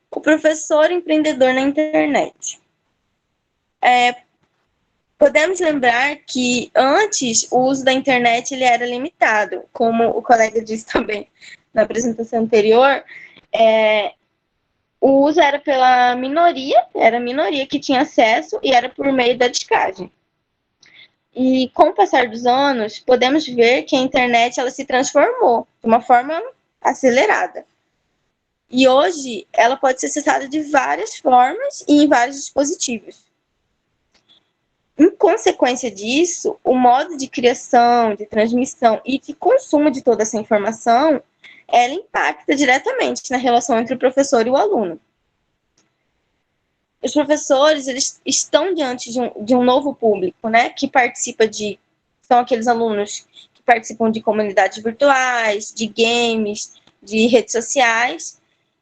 O professor empreendedor na internet. Podemos lembrar que antes o uso da internet ele era limitado, como o colega disse também na apresentação anterior, o uso era pela minoria, era a minoria que tinha acesso e era por meio da discagem. E com o passar dos anos, podemos ver que a internet ela se transformou de uma forma acelerada. E hoje ela pode ser acessada de várias formas e em vários dispositivos. Em consequência disso, o modo de criação, de transmissão e de consumo de toda essa informação, ela impacta diretamente na relação entre o professor e o aluno. Os professores, eles estão diante de um novo público, né, que são aqueles alunos que participam de comunidades virtuais, de games, de redes sociais,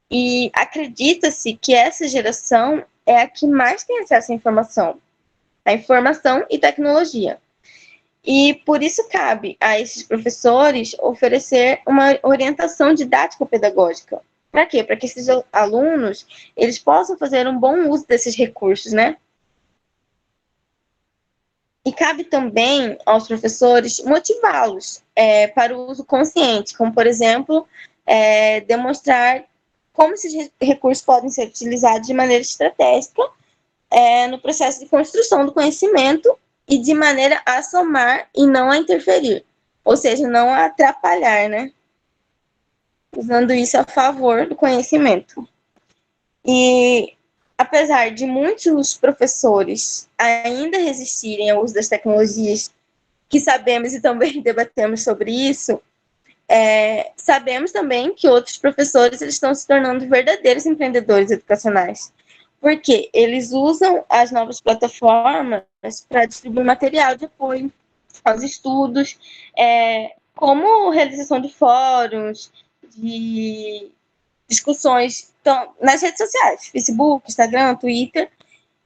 e acredita-se que essa geração é a que mais tem acesso à informação e tecnologia. E por isso cabe a esses professores oferecer uma orientação didático-pedagógica. Para quê? Para que esses alunos eles possam fazer um bom uso desses recursos, né? E cabe também aos professores motivá-los para o uso consciente, como, por exemplo, demonstrar como esses recursos podem ser utilizados de maneira estratégica no processo de construção do conhecimento e de maneira a somar e não a interferir, ou seja, não a atrapalhar, né? Usando isso a favor do conhecimento. E apesar de muitos professores ainda resistirem ao uso das tecnologias, que sabemos e também debatemos sobre isso, sabemos também que outros professores eles estão se tornando verdadeiros empreendedores educacionais, porque eles usam as novas plataformas para distribuir material de apoio aos estudos, como realização de fóruns, de discussões nas redes sociais, Facebook, Instagram, Twitter,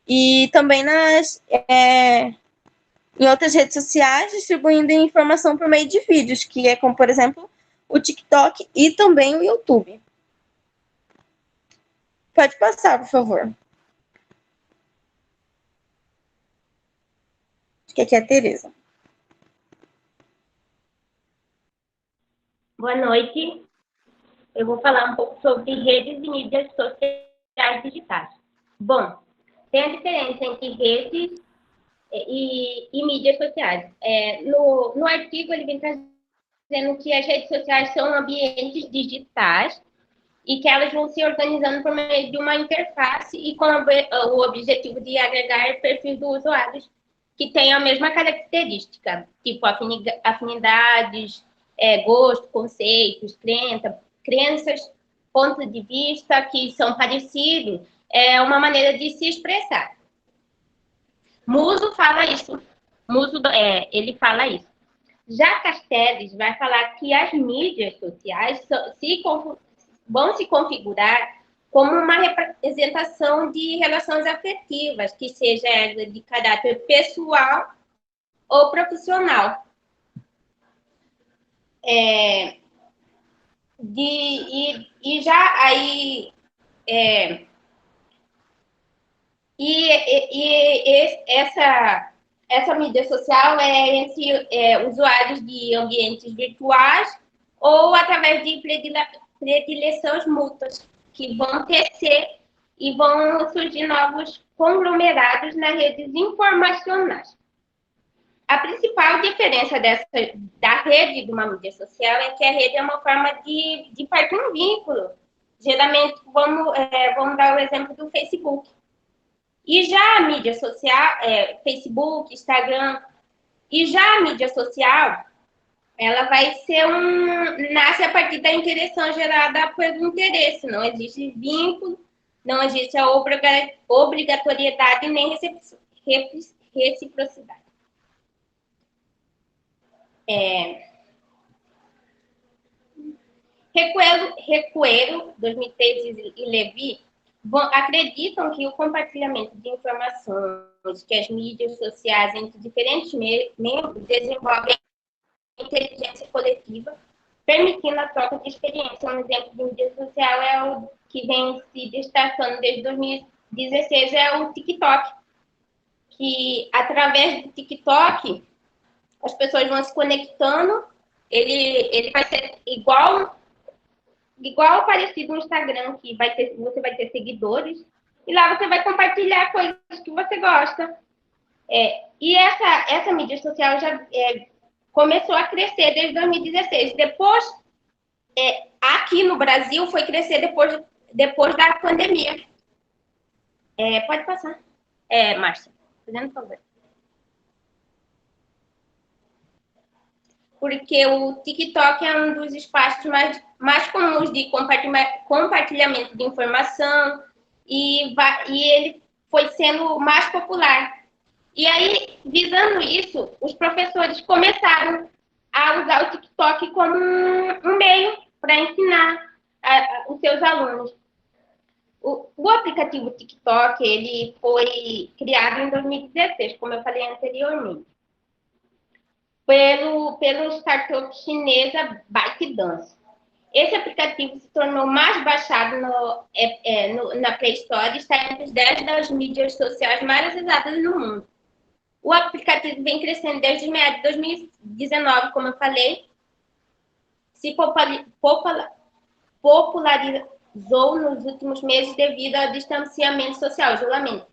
e também em outras redes sociais, distribuindo informação por meio de vídeos, que é como, por exemplo, o TikTok e também o YouTube. Pode passar, por favor. Acho que aqui é a Tereza. Boa noite. Eu vou falar um pouco sobre redes e mídias sociais digitais. Bom, tem a diferença entre redes e mídias sociais. No artigo, ele vem dizendo que as redes sociais são ambientes digitais e que elas vão se organizando por meio de uma interface e com o objetivo de agregar perfis dos usuários que tenham a mesma característica, tipo afinidades, gosto, conceitos, crenças, pontos de vista que são parecidos, é uma maneira de se expressar. Muso fala isso. Ele fala isso. Já Castells vai falar que as mídias sociais vão se configurar como uma representação de relações afetivas, que seja de caráter pessoal ou profissional. Essa mídia social é entre usuários de ambientes virtuais ou através de predileções mútuas, que vão tecer e vão surgir novos conglomerados nas redes informacionais. A principal diferença da rede de uma mídia social é que a rede é uma forma de partir um vínculo. Geralmente, vamos dar o exemplo do Facebook. E já a mídia social, Facebook, Instagram, e já a mídia social, ela vai ser nasce a partir da interação gerada pelo interesse. Não existe vínculo, não existe a obrigatoriedade nem reciprocidade. Recuero, 2003 e Levy acreditam que o compartilhamento de informações que as mídias sociais entre diferentes membros desenvolvem inteligência coletiva, permitindo a troca de experiência. Um exemplo de mídia social é o que vem se destacando desde 2016, é o TikTok, que através do TikTok as pessoas vão se conectando, ele vai ser igual parecido no Instagram, que você vai ter seguidores, e lá você vai compartilhar coisas que você gosta. E essa mídia social já começou a crescer desde 2016. Depois, aqui no Brasil, foi crescer depois da pandemia. Pode passar. Márcia, fazendo favor. Porque o TikTok é um dos espaços mais comuns de compartilhamento de informação e ele foi sendo mais popular. E aí, visando isso, os professores começaram a usar o TikTok como um meio para ensinar os seus alunos. O aplicativo TikTok ele foi criado em 2016, como eu falei anteriormente, pelo startup chinesa ByteDance. Esse aplicativo se tornou mais baixado na Play Store e está entre as 10 das mídias sociais mais usadas no mundo. O aplicativo vem crescendo desde meados de 2019, como eu falei, se popularizou nos últimos meses devido ao distanciamento social, isolamento.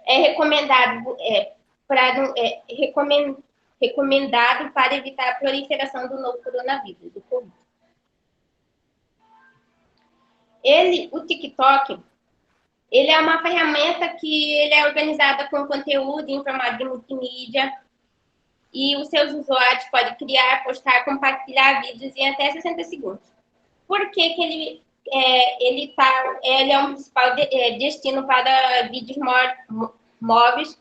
Recomendado para evitar a proliferação do novo coronavírus, do Covid. O TikTok, Ele é uma ferramenta que ele é organizada com conteúdo em formato de multimídia, e os seus usuários podem criar, postar, compartilhar vídeos em até 60 segundos. Por que que ele é um principal destino para vídeos móveis?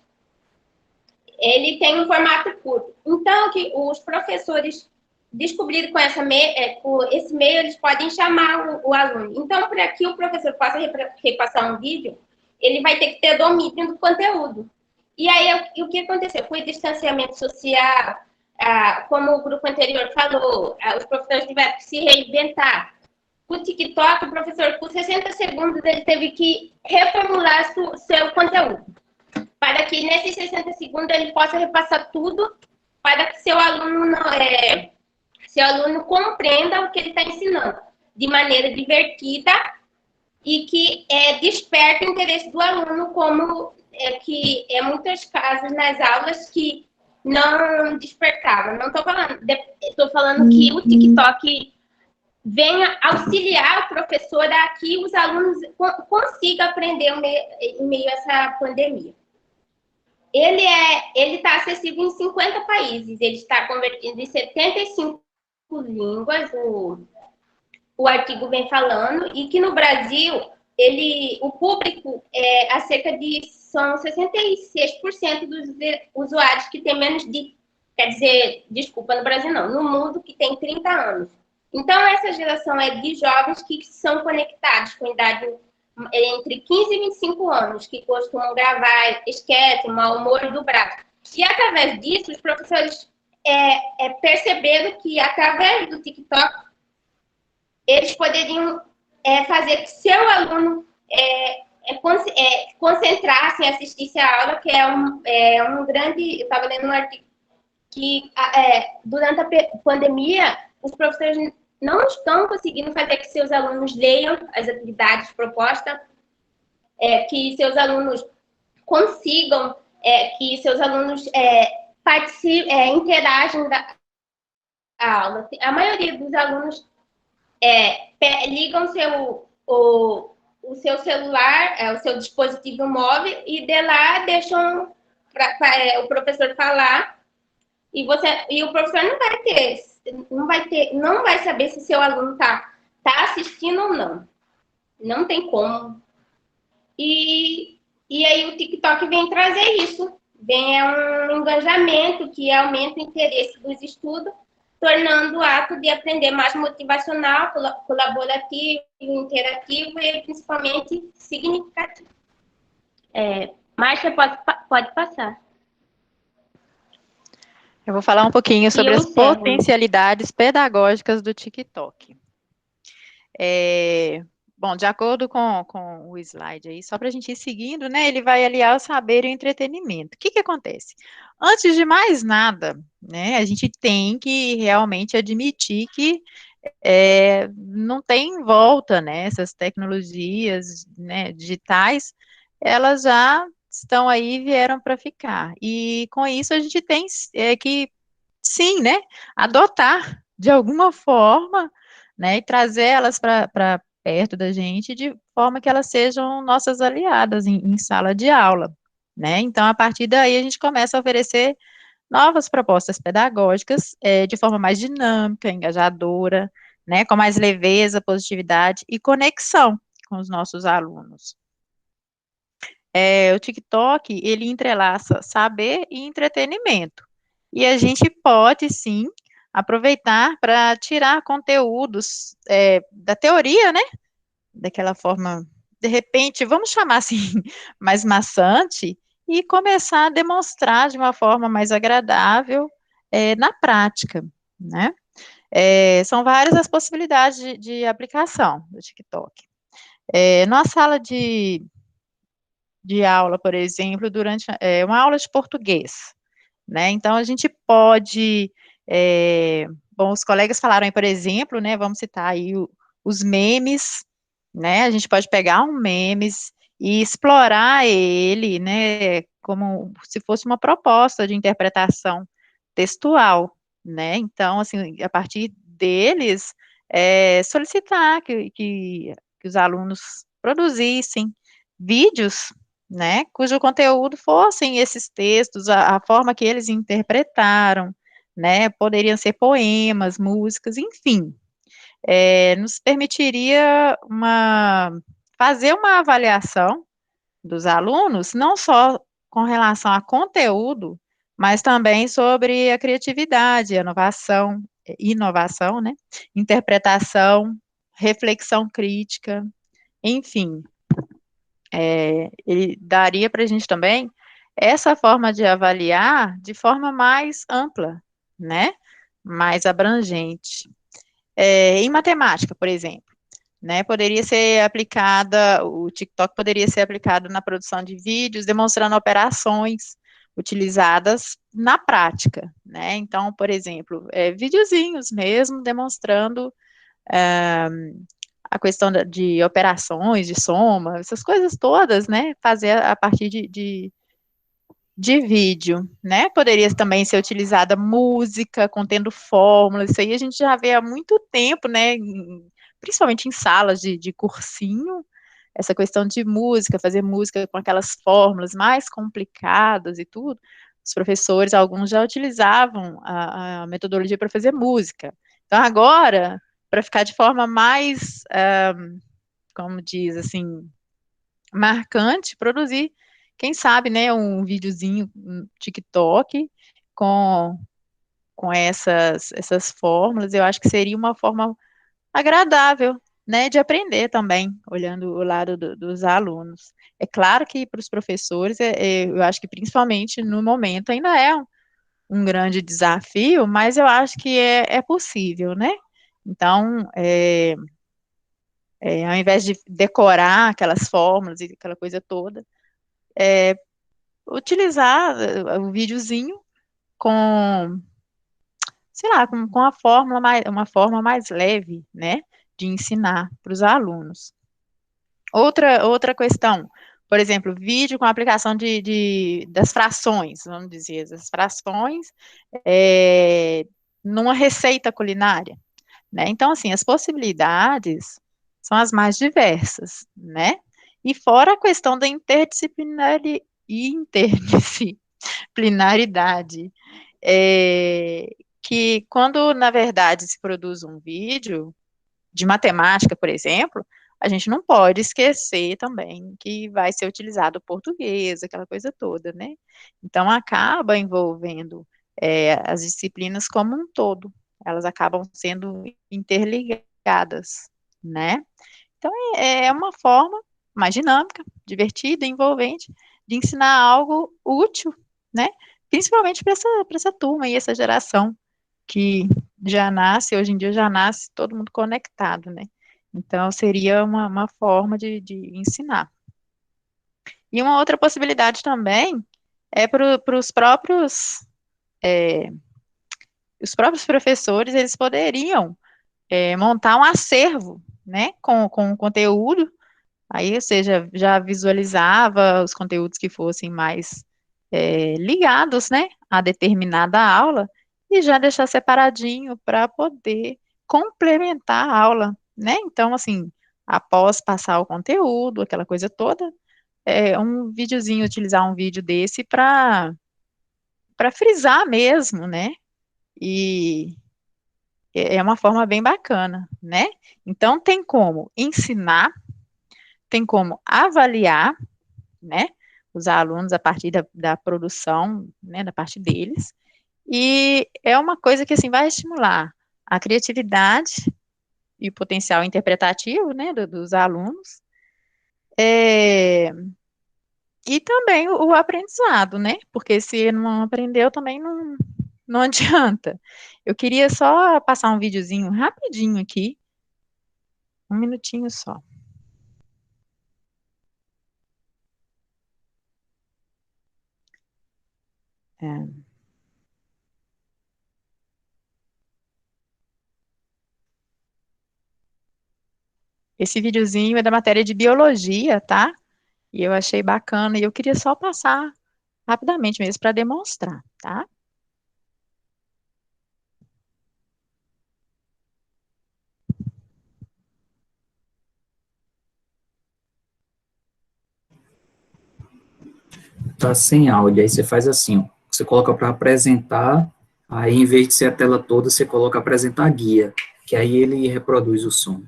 Ele tem um formato curto. Então, que os professores descobriram com esse meio, eles podem chamar o aluno. Então, para que o professor possa repassar um vídeo, ele vai ter que ter domínio do conteúdo. E aí, o que aconteceu? Foi distanciamento social, como o grupo anterior falou, os professores tiveram que se reinventar. O TikTok, o professor, por 60 segundos, ele teve que reformular seu conteúdo, para que nesses 60 segundos ele possa repassar tudo, para que seu aluno compreenda o que ele está ensinando, de maneira divertida e que desperte o interesse do aluno, como que muitos casos nas aulas que não despertavam. Não estou falando que o TikTok venha auxiliar o professor a que os alunos consigam aprender em meio a essa pandemia. Ele está acessível em 50 países, ele está convertido em 75 línguas, o artigo vem falando, e que no Brasil, o público são 66% dos usuários que tem menos de, no Brasil não, no mundo que tem 30 anos. Então, essa geração é de jovens que são conectados com idade entre 15 e 25 anos, que costumam gravar esquete, mau humor do braço. E, através disso, os professores perceberam que, através do TikTok, eles poderiam fazer que seu aluno concentrasse e assistisse a aula, que é um grande... Eu estava lendo um artigo que, durante a pandemia, os professores não estão conseguindo fazer que seus alunos leiam as atividades propostas, que seus alunos consigam, que seus alunos interagem da aula. A maioria dos alunos ligam o seu celular, o seu dispositivo móvel, e de lá deixam o professor falar, e o professor não vai saber se seu aluno está assistindo ou não. Não tem como. E aí o TikTok vem trazer isso. Vem um engajamento que aumenta o interesse dos estudos, tornando o ato de aprender mais motivacional, colaborativo, interativo e principalmente significativo. Márcia, pode passar. Eu vou falar um pouquinho sobre as potencialidades pedagógicas do TikTok. Bom, de acordo com o slide aí, só para a gente ir seguindo, né, ele vai aliar o saber e o entretenimento. O que acontece? Antes de mais nada, né, a gente tem que realmente admitir que não tem volta, né, essas tecnologias, né, digitais, elas já estão aí, vieram para ficar. E com isso a gente tem que, sim, né, adotar de alguma forma, né, e trazer elas para perto da gente, de forma que elas sejam nossas aliadas em sala de aula, né? Então, a partir daí, a gente começa a oferecer novas propostas pedagógicas de forma mais dinâmica, engajadora, né, com mais leveza, positividade e conexão com os nossos alunos. O TikTok, ele entrelaça saber e entretenimento, e a gente pode, sim, aproveitar para tirar conteúdos da teoria, né, daquela forma, de repente, vamos chamar assim, mais maçante, e começar a demonstrar de uma forma mais agradável na prática, né? São várias as possibilidades de aplicação do TikTok. Na sala de aula, por exemplo, durante uma aula de português, né? Então, a gente pode, bom, os colegas falaram aí, por exemplo, né, vamos citar aí os memes, né, a gente pode pegar um memes e explorar ele, né, como se fosse uma proposta de interpretação textual, né, então, assim, a partir deles, solicitar que os alunos produzissem, vídeos, né, cujo conteúdo fossem esses textos, a forma que eles interpretaram, né, poderiam ser poemas, músicas, enfim, nos permitiria fazer uma avaliação dos alunos, não só com relação a conteúdo, mas também sobre a criatividade, a inovação, né, interpretação, reflexão crítica, enfim, ele daria para a gente também essa forma de avaliar de forma mais ampla, né? Mais abrangente. Em matemática, por exemplo, né? Poderia ser aplicada, o TikTok poderia ser aplicado na produção de vídeos, demonstrando operações utilizadas na prática, né? Então, por exemplo, videozinhos mesmo, demonstrando a questão de operações, de soma, essas coisas todas, né, fazer a partir de vídeo, né, poderia também ser utilizada música, contendo fórmulas, isso aí a gente já vê há muito tempo, né, principalmente em salas de cursinho, essa questão de música, fazer música com aquelas fórmulas mais complicadas e tudo, os professores, alguns já utilizavam a metodologia para fazer música. Então, agora, para ficar de forma mais, como diz, assim, marcante, produzir, quem sabe, né, um videozinho, um TikTok, com, com essas fórmulas, eu acho que seria uma forma agradável, né, de aprender também, olhando o lado dos alunos. É claro que para os professores, eu acho que principalmente no momento ainda é um grande desafio, mas eu acho que é possível, né? Então, ao invés de decorar aquelas fórmulas e aquela coisa toda, utilizar o videozinho com, sei lá, com uma forma mais leve, né, de ensinar para os alunos. Outra questão, por exemplo, vídeo com aplicação das frações, vamos dizer, as frações numa receita culinária, né? Então, assim, as possibilidades são as mais diversas, né? E fora a questão da interdisciplinaridade, que quando, na verdade, se produz um vídeo de matemática, por exemplo, a gente não pode esquecer também que vai ser utilizado o português, aquela coisa toda, né? Então, acaba envolvendo as disciplinas como um todo, elas acabam sendo interligadas, né? Então, é uma forma mais dinâmica, divertida, envolvente, de ensinar algo útil, né? Principalmente para essa turma e essa geração que já nasce, hoje em dia já nasce todo mundo conectado, né? Então, seria uma forma de ensinar. E uma outra possibilidade também é para os próprios professores, eles poderiam montar um acervo, né, com o conteúdo, aí, ou seja, já visualizava os conteúdos que fossem mais ligados, né, a determinada aula, e já deixar separadinho para poder complementar a aula, né? Então, assim, após passar o conteúdo, aquela coisa toda, um videozinho, utilizar um vídeo desse para frisar mesmo, né? E é uma forma bem bacana, né? Então, tem como ensinar, tem como avaliar, né? Os alunos a partir da produção, né? Da parte deles. E é uma coisa que, assim, vai estimular a criatividade e o potencial interpretativo, né? Dos alunos. É, e também o aprendizado, né? Porque se não aprendeu, também não adianta. Eu queria só passar um videozinho rapidinho aqui, um minutinho só. É. Esse videozinho é da matéria de biologia, tá? E eu achei bacana e eu queria só passar rapidamente mesmo para demonstrar, tá? tá sem áudio, aí você faz assim, ó, você coloca para apresentar, aí em vez de ser a tela toda, você coloca apresentar guia, que aí ele reproduz o som.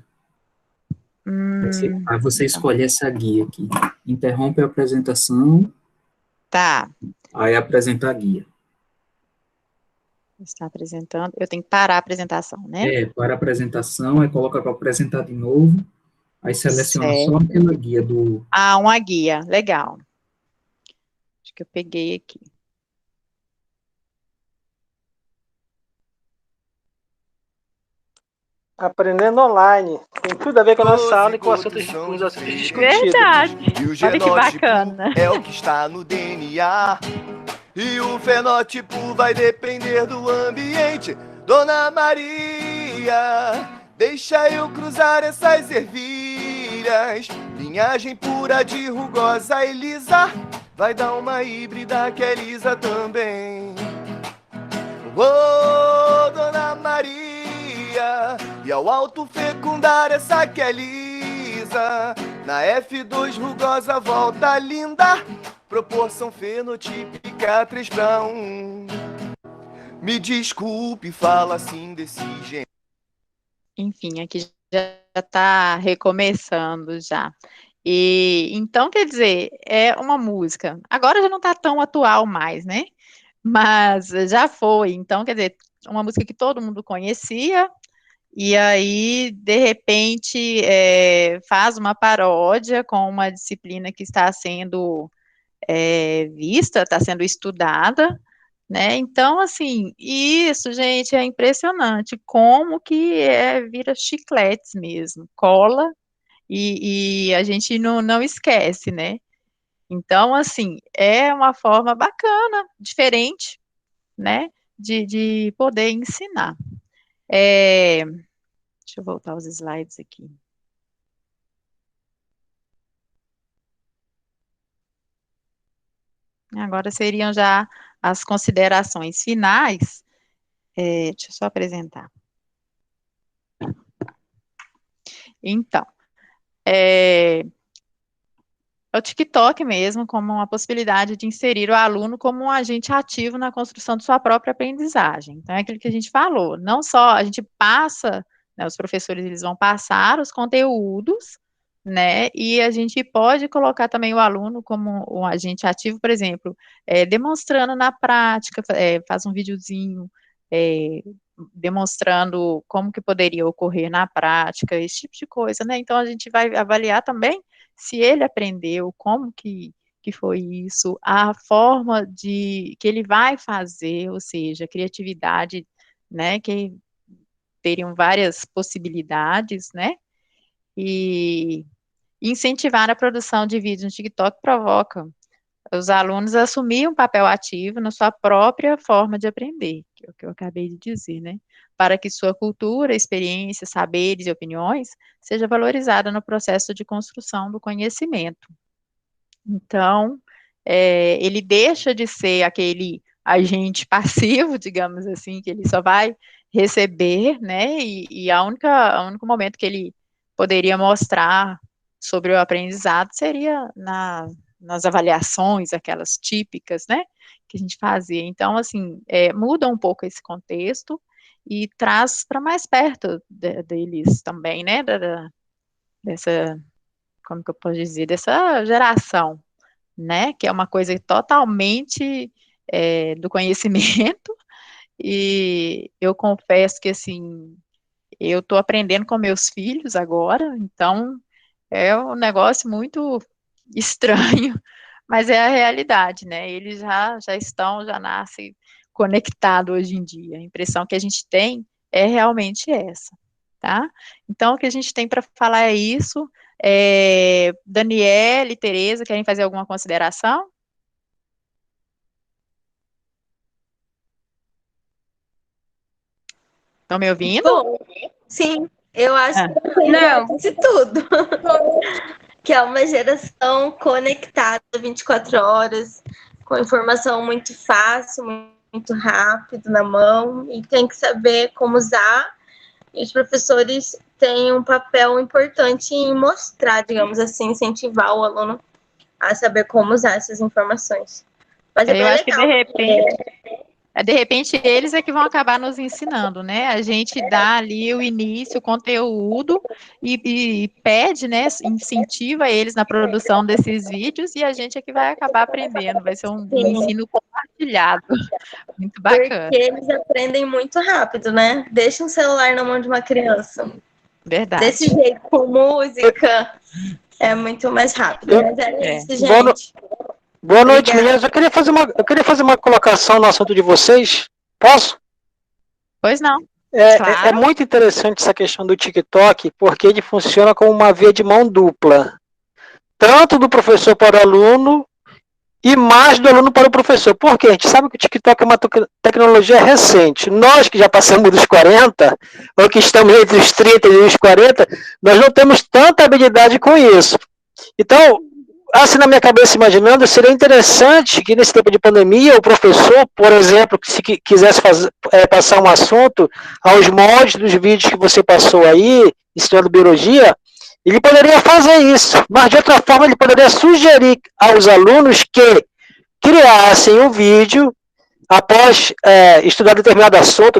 Aí você escolhe essa guia aqui, interrompe a apresentação, Tá, aí apresenta a guia. está apresentando, eu tenho que parar a apresentação, né? Para a apresentação, aí coloca para apresentar de novo, aí seleciona só Certo. aquela guia do... Ah, uma guia, legal. Acho que eu peguei aqui. Aprendendo online. Tem tudo a ver com a nossa aula e com, com os assuntos discutidos. Verdade. E o Olha que genótipo bacana. é o que está no DNA. E o fenótipo vai depender do ambiente. Dona Maria, deixa eu cruzar essas ervilhas. Linhagem pura de rugosa e lisa. Vai dar uma híbrida que é lisa também. Ô, Dona Maria, e ao alto fecundar essa que é lisa, na F2 rugosa volta linda, proporção fenotípica 3:1. Me desculpe, fala assim desse jeito. Enfim, aqui já está recomeçando já. E então, quer dizer, é uma música. Agora já não está tão atual mais, né? Mas já foi. Então, quer dizer, uma música que todo mundo conhecia, e aí, de repente, faz uma paródia com uma disciplina que está sendo vista, está sendo estudada, né? Então, assim, isso, gente, é impressionante, como que vira chicletes mesmo, cola, e a gente não esquece, né? Então, assim, é uma forma bacana, diferente, né, de poder ensinar. Deixa eu voltar os slides aqui. Agora seriam já as considerações finais. Deixa eu só apresentar. Então, o TikTok mesmo como uma possibilidade de inserir o aluno como um agente ativo na construção de sua própria aprendizagem. Então, é aquilo que a gente falou, não só a gente passa, né, os professores eles vão passar os conteúdos, né, e a gente pode colocar também o aluno como um agente ativo, por exemplo, demonstrando na prática, faz um videozinho, demonstrando como que poderia ocorrer na prática, esse tipo de coisa, né, então a gente vai avaliar também se ele aprendeu, como que foi isso, a forma que ele vai fazer, ou seja, a criatividade, né, que teriam várias possibilidades, né, e incentivar a produção de vídeos no TikTok provoca os alunos a assumir um papel ativo na sua própria forma de aprender, que é o que eu acabei de dizer, né? Para que sua cultura, experiência, saberes e opiniões seja valorizada no processo de construção do conhecimento. Então, ele deixa de ser aquele agente passivo, digamos assim, que ele só vai receber, né? E o único momento que ele poderia mostrar sobre o aprendizado seria nas avaliações, aquelas típicas, né, que a gente fazia. Então, assim, muda um pouco esse contexto e traz para mais perto deles também, né, dessa, como que eu posso dizer, dessa geração, né, que é uma coisa totalmente do conhecimento, e eu confesso que, assim, eu estou aprendendo com meus filhos agora, então é um negócio muito estranho, mas é a realidade, né? Eles já nascem conectados hoje em dia. A impressão que a gente tem é realmente essa, tá? Então, o que a gente tem para falar é isso. Daniela e Tereza, querem fazer alguma consideração? Estão me ouvindo? Bom, sim, eu acho que não, de tudo. Que é uma geração conectada 24 horas, com informação muito fácil, muito rápido na mão, e tem que saber como usar. E os professores têm um papel importante em mostrar, digamos assim, incentivar o aluno a saber como usar essas informações. Mas é Eu bem acho que legal. de repente eles é que vão acabar nos ensinando, né? A gente dá ali o início, o conteúdo e pede, né? Incentiva eles na produção desses vídeos e a gente é que vai acabar aprendendo. Vai ser um Sim, ensino compartilhado. Muito porque bacana. eles aprendem muito rápido, né? Deixa um celular na mão de uma criança. Verdade. Desse jeito, com música, é muito mais rápido. Mas é isso, gente. Boa noite, Obrigada. meninas. Eu queria fazer uma colocação no assunto de vocês. Posso? Pois não. É Claro. muito interessante essa questão do TikTok, porque ele funciona como uma via de mão dupla. Tanto do professor para o aluno e mais do aluno para o professor. Por quê? A gente sabe que o TikTok é uma tecnologia recente. Nós que já passamos dos 40, ou que estamos entre os 30 e os 40, nós não temos tanta habilidade com isso. Então, assim na minha cabeça imaginando, seria interessante que nesse tempo de pandemia o professor, por exemplo, que se quisesse passar um assunto aos moldes dos vídeos que você passou aí, ensinando biologia, ele poderia fazer isso, mas de outra forma ele poderia sugerir aos alunos que criassem um vídeo após estudar determinado assunto,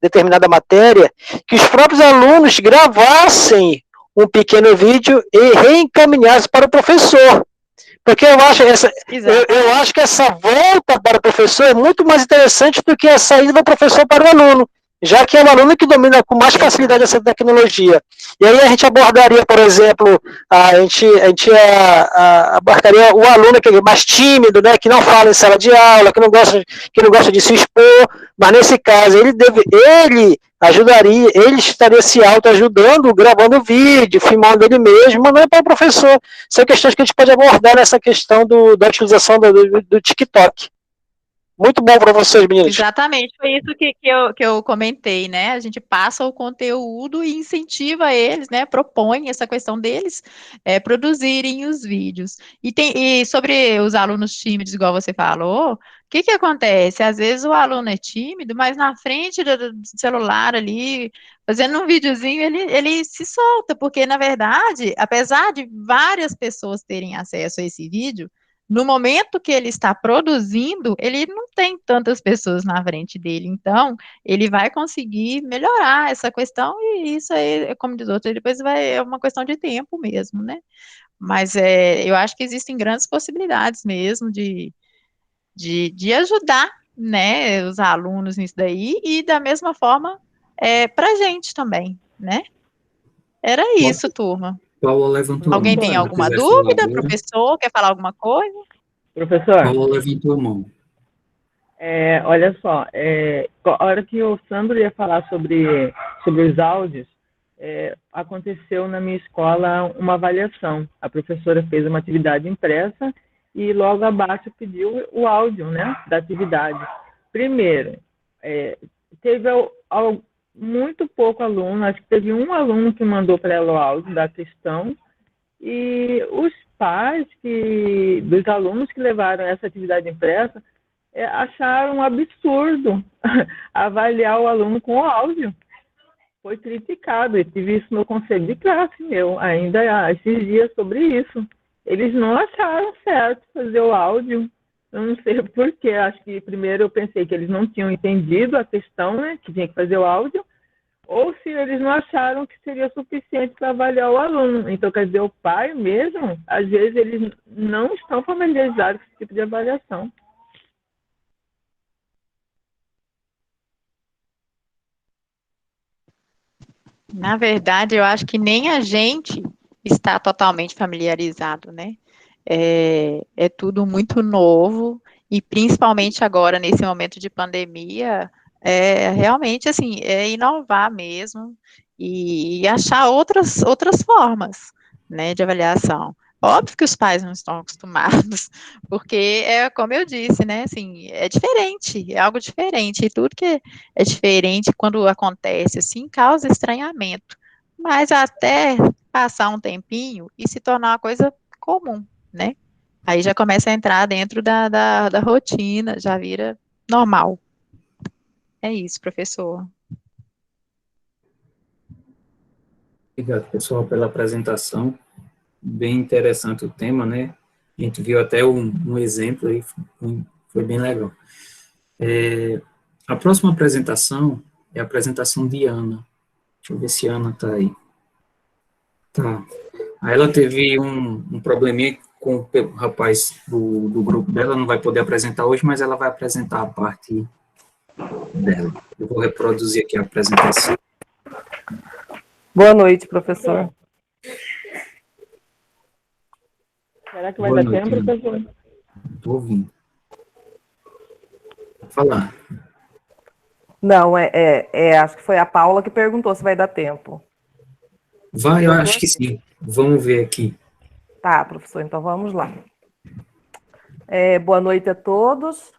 determinada matéria, que os próprios alunos gravassem um pequeno vídeo e reencaminhassem para o professor. Porque eu acho que essa volta para o professor é muito mais interessante do que a saída do professor para o aluno, já que é o aluno que domina com mais facilidade essa tecnologia. E aí a gente abordaria, por exemplo, abarcaria o aluno que é mais tímido, né, que não fala em sala de aula, que não gosta de se expor, mas nesse caso ele estaria se autoajudando, gravando vídeo, filmando ele mesmo, mas não é para o professor. São questões que a gente pode abordar nessa questão da utilização do TikTok. Muito bom para vocês, meninos. Exatamente, foi isso que eu comentei, né? A gente passa o conteúdo e incentiva eles, né? Propõe essa questão deles produzirem os vídeos. E sobre os alunos tímidos, igual você falou, o que acontece? Às vezes o aluno é tímido, mas na frente do celular ali, fazendo um videozinho, ele se solta, porque, na verdade, apesar de várias pessoas terem acesso a esse vídeo, no momento que ele está produzindo, ele não tem tantas pessoas na frente dele, então ele vai conseguir melhorar essa questão, e isso aí, como diz outro, depois é uma questão de tempo mesmo, né? Mas eu acho que existem grandes possibilidades mesmo de ajudar, né, os alunos nisso daí, e da mesma forma para a gente também, né? Era isso, turma. Paula levantou a mão. Alguém tem alguma dúvida? Professor, quer falar alguma coisa? Professor? Paula levantou a mão. Olha só, a hora que o Sandro ia falar sobre os áudios, aconteceu na minha escola uma avaliação. A professora fez uma atividade impressa e logo abaixo pediu o áudio, né, da atividade. Primeiro, teve muito pouco aluno, acho que teve um aluno que mandou para ela o áudio da questão, e os pais dos alunos que levaram essa atividade impressa acharam um absurdo avaliar o aluno com o áudio. Foi criticado, eu tive isso no conselho de classe meu, ainda esses dias sobre isso. Eles não acharam certo fazer o áudio. Eu não sei por quê, acho que primeiro eu pensei que eles não tinham entendido a questão, né, que tinha que fazer o áudio, ou se eles não acharam que seria suficiente para avaliar o aluno. Então, quer dizer, o pai mesmo, às vezes, eles não estão familiarizados com esse tipo de avaliação. Na verdade, eu acho que nem a gente está totalmente familiarizado, né? É tudo muito novo, e principalmente agora, nesse momento de pandemia, realmente, assim, inovar mesmo e achar outras formas, né, de avaliação. Óbvio que os pais não estão acostumados, porque como eu disse, né, assim, é diferente, é algo diferente, e tudo que é diferente quando acontece, assim, causa estranhamento, mas até passar um tempinho e se tornar uma coisa comum, né? Aí já começa a entrar dentro da rotina, já vira normal. É isso, professor. Obrigado, pessoal, pela apresentação. Bem interessante o tema, né? A gente viu até um exemplo aí, foi bem legal. A próxima apresentação é a apresentação de Ana. Deixa eu ver se a Ana está aí. Tá. Aí ela teve um probleminha com o rapaz do grupo dela, não vai poder apresentar hoje, mas ela vai apresentar a parte dela. Eu vou reproduzir aqui a apresentação. Boa noite, professor. Será que vai dar tempo, professor? Estou ouvindo. Vou falar. Não, acho que foi a Paula que perguntou se vai dar tempo. Vai, eu acho que sim. Vamos ver aqui. Tá, professor, então vamos lá. Boa noite a todos.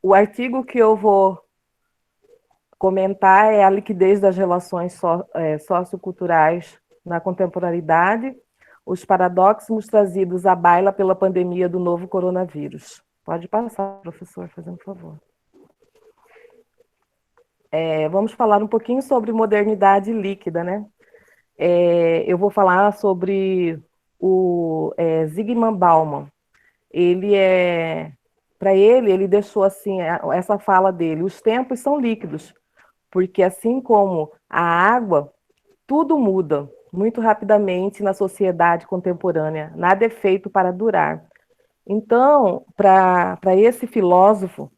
O artigo que eu vou comentar é a liquidez das relações socioculturais na contemporaneidade, os paradoxos trazidos à baila pela pandemia do novo coronavírus. Pode passar, professor, fazendo favor. Vamos falar um pouquinho sobre modernidade líquida, né? Eu vou falar sobre o Zygmunt Bauman. Ele deixou assim, essa fala dele: os tempos são líquidos, porque assim como a água, tudo muda muito rapidamente na sociedade contemporânea, nada é feito para durar. Então, para esse filósofo,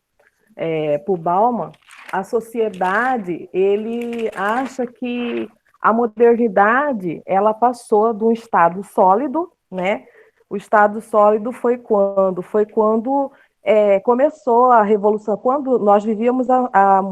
para o Bauman, a sociedade, ele acha que a modernidade, ela passou de um estado sólido, né? O estado sólido foi quando? Foi quando começou a revolução, quando nós vivíamos a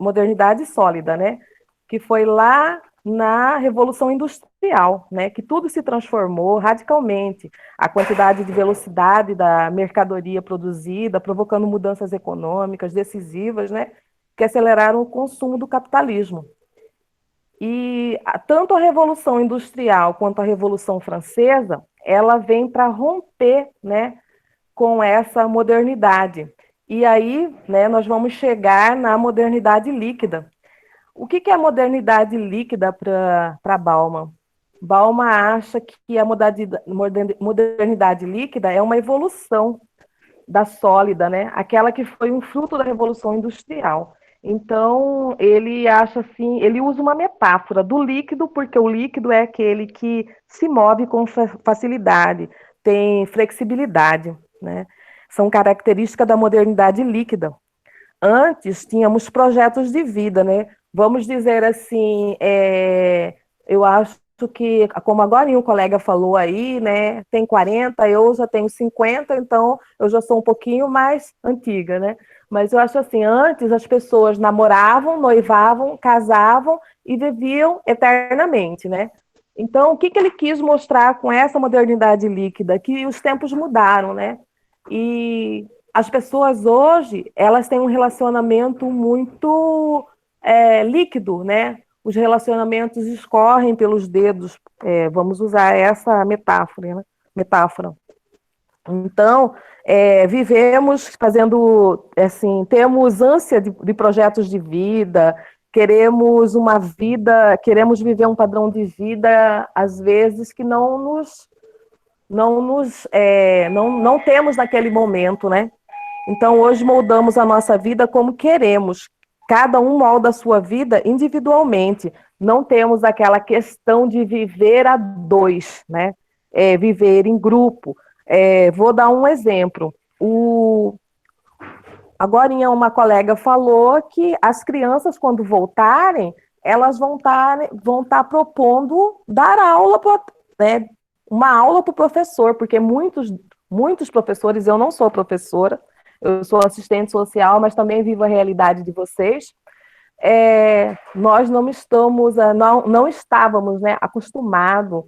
modernidade sólida, né? Que foi lá na Revolução Industrial, né? Que tudo se transformou radicalmente. A quantidade de velocidade da mercadoria produzida, provocando mudanças econômicas decisivas, né? Que aceleraram o consumo do capitalismo. E tanto a Revolução Industrial quanto a Revolução Francesa, ela vem para romper, né, com essa modernidade. E aí, né, nós vamos chegar na modernidade líquida. O que é a modernidade líquida para Bauman? Bauman acha que a modernidade líquida é uma evolução da sólida, né, aquela que foi um fruto da Revolução Industrial. Então, ele acha assim, ele usa uma metáfora do líquido, porque o líquido é aquele que se move com facilidade, tem flexibilidade, né? São características da modernidade líquida. Antes, tínhamos projetos de vida, né? Vamos dizer assim, eu acho que, como agora um colega falou aí, né? Tem 40, eu já tenho 50, então eu já sou um pouquinho mais antiga, né? Mas eu acho assim, antes as pessoas namoravam, noivavam, casavam e viviam eternamente, né? Então, o que ele quis mostrar com essa modernidade líquida? Que os tempos mudaram, né? E as pessoas hoje, elas têm um relacionamento muito líquido, né? Os relacionamentos escorrem pelos dedos, vamos usar essa metáfora, né? Então, vivemos fazendo, assim, temos ânsia de projetos de vida, queremos uma vida, queremos viver um padrão de vida, às vezes, que não temos naquele momento, né? Então, hoje moldamos a nossa vida como queremos. Cada um molda a sua vida individualmente. Não temos aquela questão de viver a dois, né? Viver em grupo. Vou dar um exemplo. Agorinha uma colega falou que as crianças, quando voltarem, elas vão estar propondo dar aula, né? Uma aula para o professor, porque muitos professores, eu não sou professora, eu sou assistente social, mas também vivo a realidade de vocês. Nós não estávamos, né, acostumados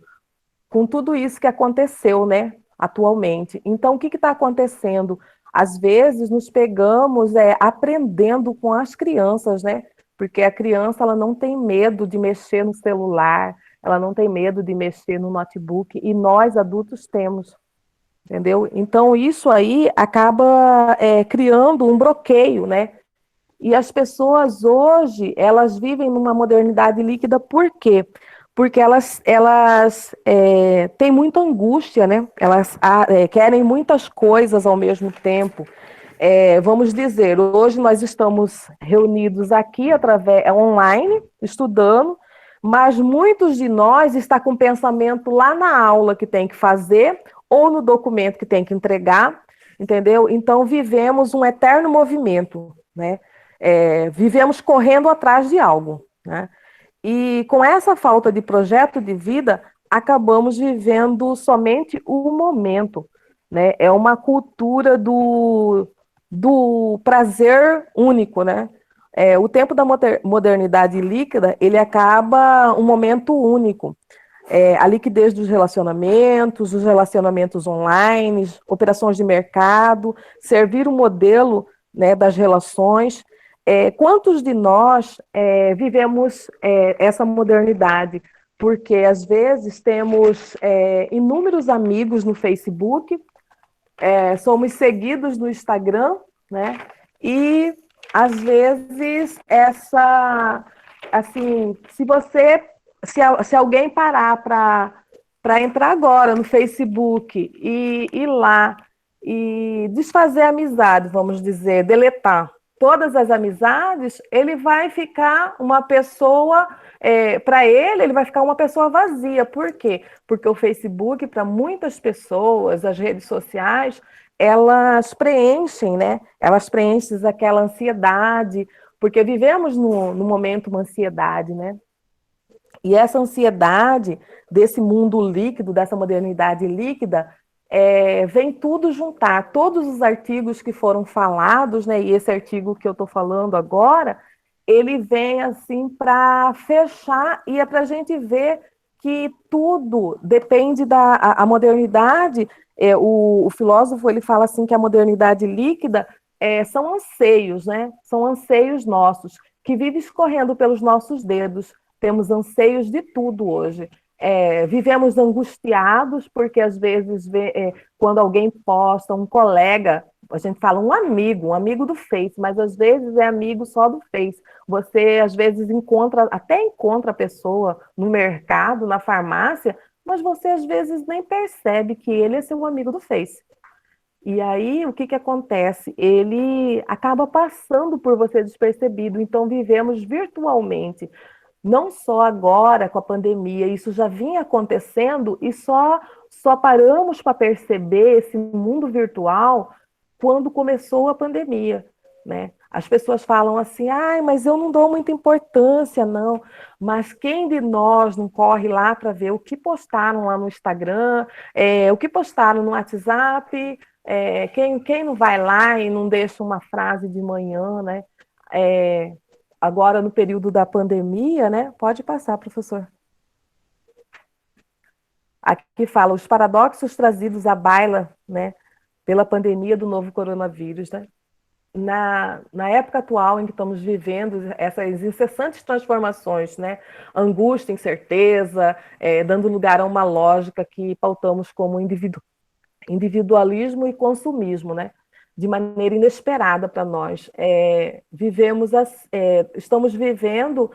com tudo isso que aconteceu, né, atualmente. Então, o que está acontecendo? Às vezes, nos pegamos aprendendo com as crianças, né, porque a criança ela não tem medo de mexer no celular, ela não tem medo de mexer no notebook, e nós, adultos, temos. Entendeu? Então, isso aí acaba criando um bloqueio, né? E as pessoas hoje, elas vivem numa modernidade líquida, por quê? porque elas têm muita angústia, né? Elas querem muitas coisas ao mesmo tempo. Vamos dizer, hoje nós estamos reunidos aqui online, estudando, mas muitos de nós estão com o pensamento lá na aula que tem que fazer, ou no documento que tem que entregar, entendeu? Então, vivemos um eterno movimento, né? Vivemos correndo atrás de algo, né? E com essa falta de projeto de vida, acabamos vivendo somente o momento, né? É uma cultura do prazer único, né? O tempo da modernidade líquida, ele acaba um momento único. A liquidez dos relacionamentos, os relacionamentos online, operações de mercado, servir o modelo, né, das relações. Quantos de nós vivemos essa modernidade? Porque, às vezes, temos inúmeros amigos no Facebook, somos seguidos no Instagram, né? E, às vezes, assim, se alguém parar para entrar agora no Facebook e ir lá e desfazer a amizade, vamos dizer, deletar todas as amizades, ele vai ficar uma pessoa, para ele vai ficar uma pessoa vazia. Por quê? Porque o Facebook, para muitas pessoas, as redes sociais, elas preenchem, né? Elas preenchem aquela ansiedade, porque vivemos no momento uma ansiedade, né? E essa ansiedade desse mundo líquido, dessa modernidade líquida, vem tudo juntar, todos os artigos que foram falados, né, e esse artigo que eu estou falando agora, ele vem assim para fechar, e é para a gente ver que tudo depende a modernidade. O filósofo, ele fala assim que a modernidade líquida são anseios, né? São anseios nossos, que vivem escorrendo pelos nossos dedos. Temos anseios de tudo hoje. Vivemos angustiados, porque às vezes, quando alguém posta, um colega, a gente fala um amigo do Face, mas às vezes é amigo só do Face. Você, às vezes, até encontra a pessoa no mercado, na farmácia, mas você, às vezes, nem percebe que ele é seu amigo do Face. E aí, o que acontece? Ele acaba passando por você despercebido, então vivemos virtualmente. Não só agora com a pandemia, isso já vinha acontecendo e só paramos para perceber esse mundo virtual quando começou a pandemia, né? As pessoas falam assim, mas eu não dou muita importância, não. Mas quem de nós não corre lá para ver o que postaram lá no Instagram, o que postaram no WhatsApp, quem não vai lá e não deixa uma frase de manhã, né? Agora, no período da pandemia, né? Pode passar, professor. Aqui fala os paradoxos trazidos à baila, né, pela pandemia do novo coronavírus, né? Na época atual em que estamos vivendo essas incessantes transformações, né? Angústia, incerteza, dando lugar a uma lógica que pautamos como individualismo e consumismo, né? De maneira inesperada para nós. Estamos vivendo...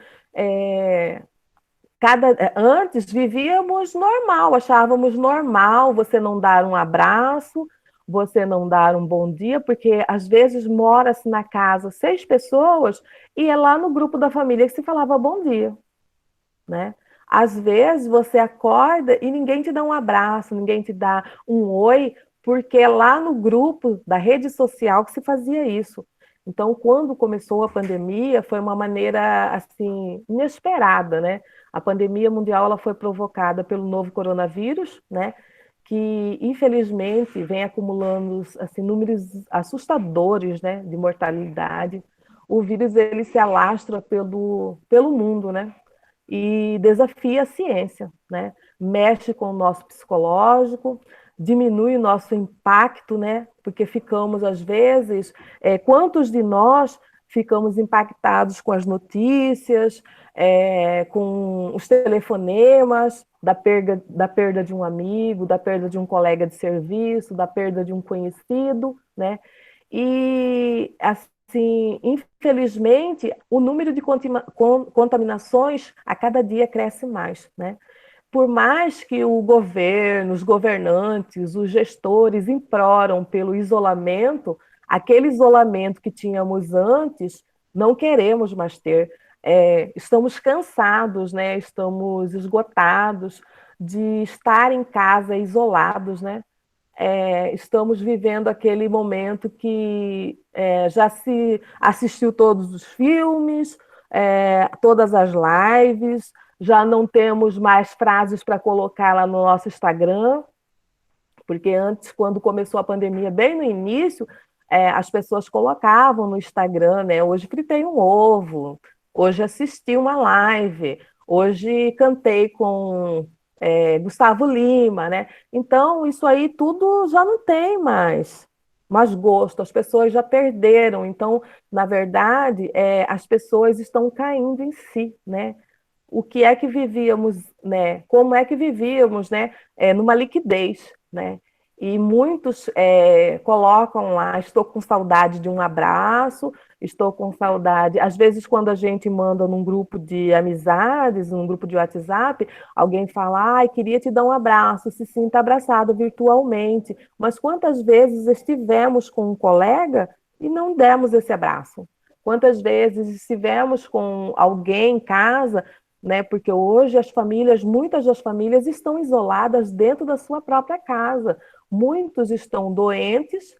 Antes vivíamos normal, achávamos normal você não dar um abraço, você não dar um bom dia, porque às vezes mora-se na casa 6 pessoas e é lá no grupo da família que se falava bom dia, né? Às vezes você acorda e ninguém te dá um abraço, ninguém te dá um oi, porque é lá no grupo da rede social que se fazia isso. Então, quando começou a pandemia, foi uma maneira, assim, inesperada, né? A pandemia mundial ela foi provocada pelo novo coronavírus, né? Que, infelizmente, vem acumulando, assim, números assustadores, né? De mortalidade. O vírus, ele se alastra pelo mundo, né? E desafia a ciência, né? Mexe com o nosso psicológico, diminui o nosso impacto, né? Porque ficamos, às vezes, quantos de nós ficamos impactados com as notícias, com os telefonemas, da perda de um amigo, da perda de um colega de serviço, da perda de um conhecido, né? E, assim, infelizmente, o número de contaminações a cada dia cresce mais, né? Por mais que o governo, os governantes, os gestores imploram pelo isolamento, aquele isolamento que tínhamos antes, não queremos mais ter. Estamos cansados, né? Estamos esgotados de estar em casa isolados, né? Estamos vivendo aquele momento que já se assistiu todos os filmes, todas as lives, já não temos mais frases para colocar lá no nosso Instagram, porque antes, quando começou a pandemia, bem no início, as pessoas colocavam no Instagram, né? Hoje fritei um ovo, hoje assisti uma live, hoje cantei com Gustavo Lima, né? Então, isso aí tudo já não tem mais gosto, as pessoas já perderam. Então, na verdade, as pessoas estão caindo em si, né? O que é que vivíamos, né? Como é que vivíamos, né? Numa liquidez, né? E muitos colocam lá, estou com saudade de um abraço, estou com saudade. Às vezes, quando a gente manda num grupo de amizades, num grupo de WhatsApp, alguém fala, ai, queria te dar um abraço, se sinta abraçado virtualmente. Mas quantas vezes estivemos com um colega e não demos esse abraço? Quantas vezes estivemos com alguém em casa, né? Porque hoje muitas das famílias estão isoladas dentro da sua própria casa. Muitos estão doentes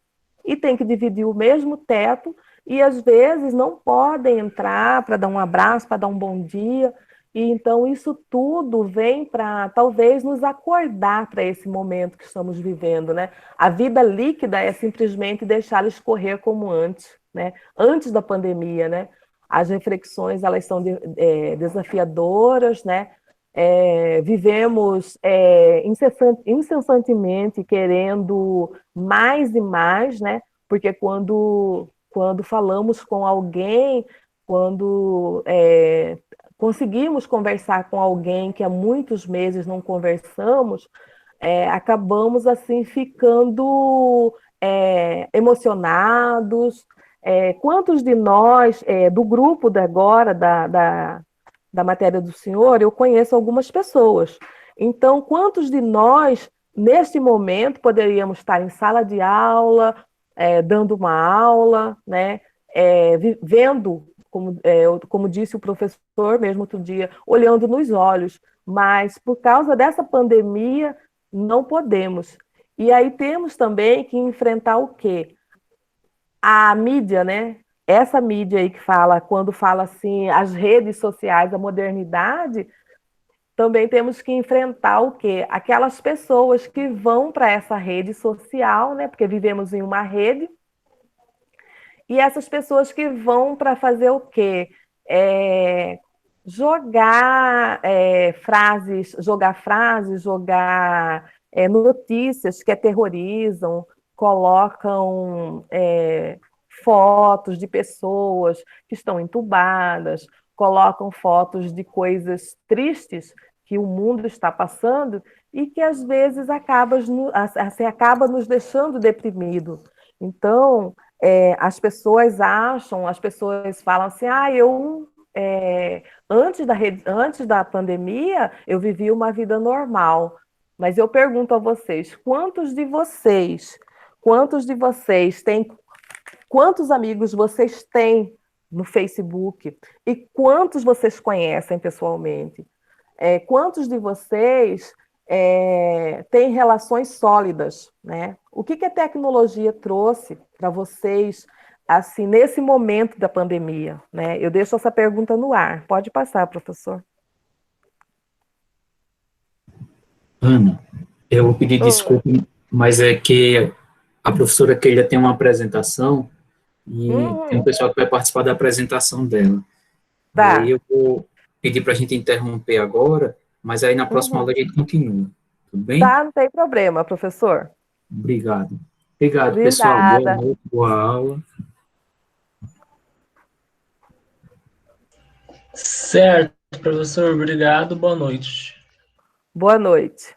e têm que dividir o mesmo teto e às vezes não podem entrar para dar um abraço, para dar um bom dia. E então isso tudo vem para talvez nos acordar para esse momento que estamos vivendo, né? A vida líquida é simplesmente deixá-la escorrer como antes, né? Antes da pandemia, né? As reflexões, elas são desafiadoras, né? Vivemos incessantemente querendo mais e mais, né? Porque quando falamos com alguém, quando conseguimos conversar com alguém que há muitos meses não conversamos, acabamos assim ficando emocionados. Quantos de nós, do grupo da matéria do senhor, eu conheço algumas pessoas. Então, quantos de nós, neste momento, poderíamos estar em sala de aula, dando uma aula, né? Vendo, como disse o professor mesmo outro dia, olhando nos olhos, mas por causa dessa pandemia, não podemos. E aí temos também que enfrentar o quê? A mídia, né? Essa mídia aí que fala, quando fala assim, as redes sociais, a modernidade, também temos que enfrentar o quê? Aquelas pessoas que vão para essa rede social, né? Porque vivemos em uma rede, e essas pessoas que vão para fazer o quê? Jogar frases, jogar notícias que aterrorizam, colocam fotos de pessoas que estão entubadas, colocam fotos de coisas tristes que o mundo está passando e que às vezes acaba nos deixando deprimido. Então, as pessoas falam assim, antes da pandemia, eu vivi uma vida normal. Mas eu pergunto a vocês, quantos de vocês têm, quantos amigos vocês têm no Facebook? E quantos vocês conhecem pessoalmente? Quantos de vocês têm relações sólidas, né? O que a tecnologia trouxe para vocês, assim, nesse momento da pandemia, né? Eu deixo essa pergunta no ar. Pode passar, professor. Ana, eu vou pedir desculpa, mas é que a professora Keila tem uma apresentação e tem um pessoal que vai participar da apresentação dela. Tá. Aí eu vou pedir para a gente interromper agora, mas aí na próxima aula a gente continua. Tudo bem? Tá, não tem problema, professor. Obrigado. Obrigado, pessoal. Boa noite, boa aula. Certo, professor. Obrigado. Boa noite. Boa noite.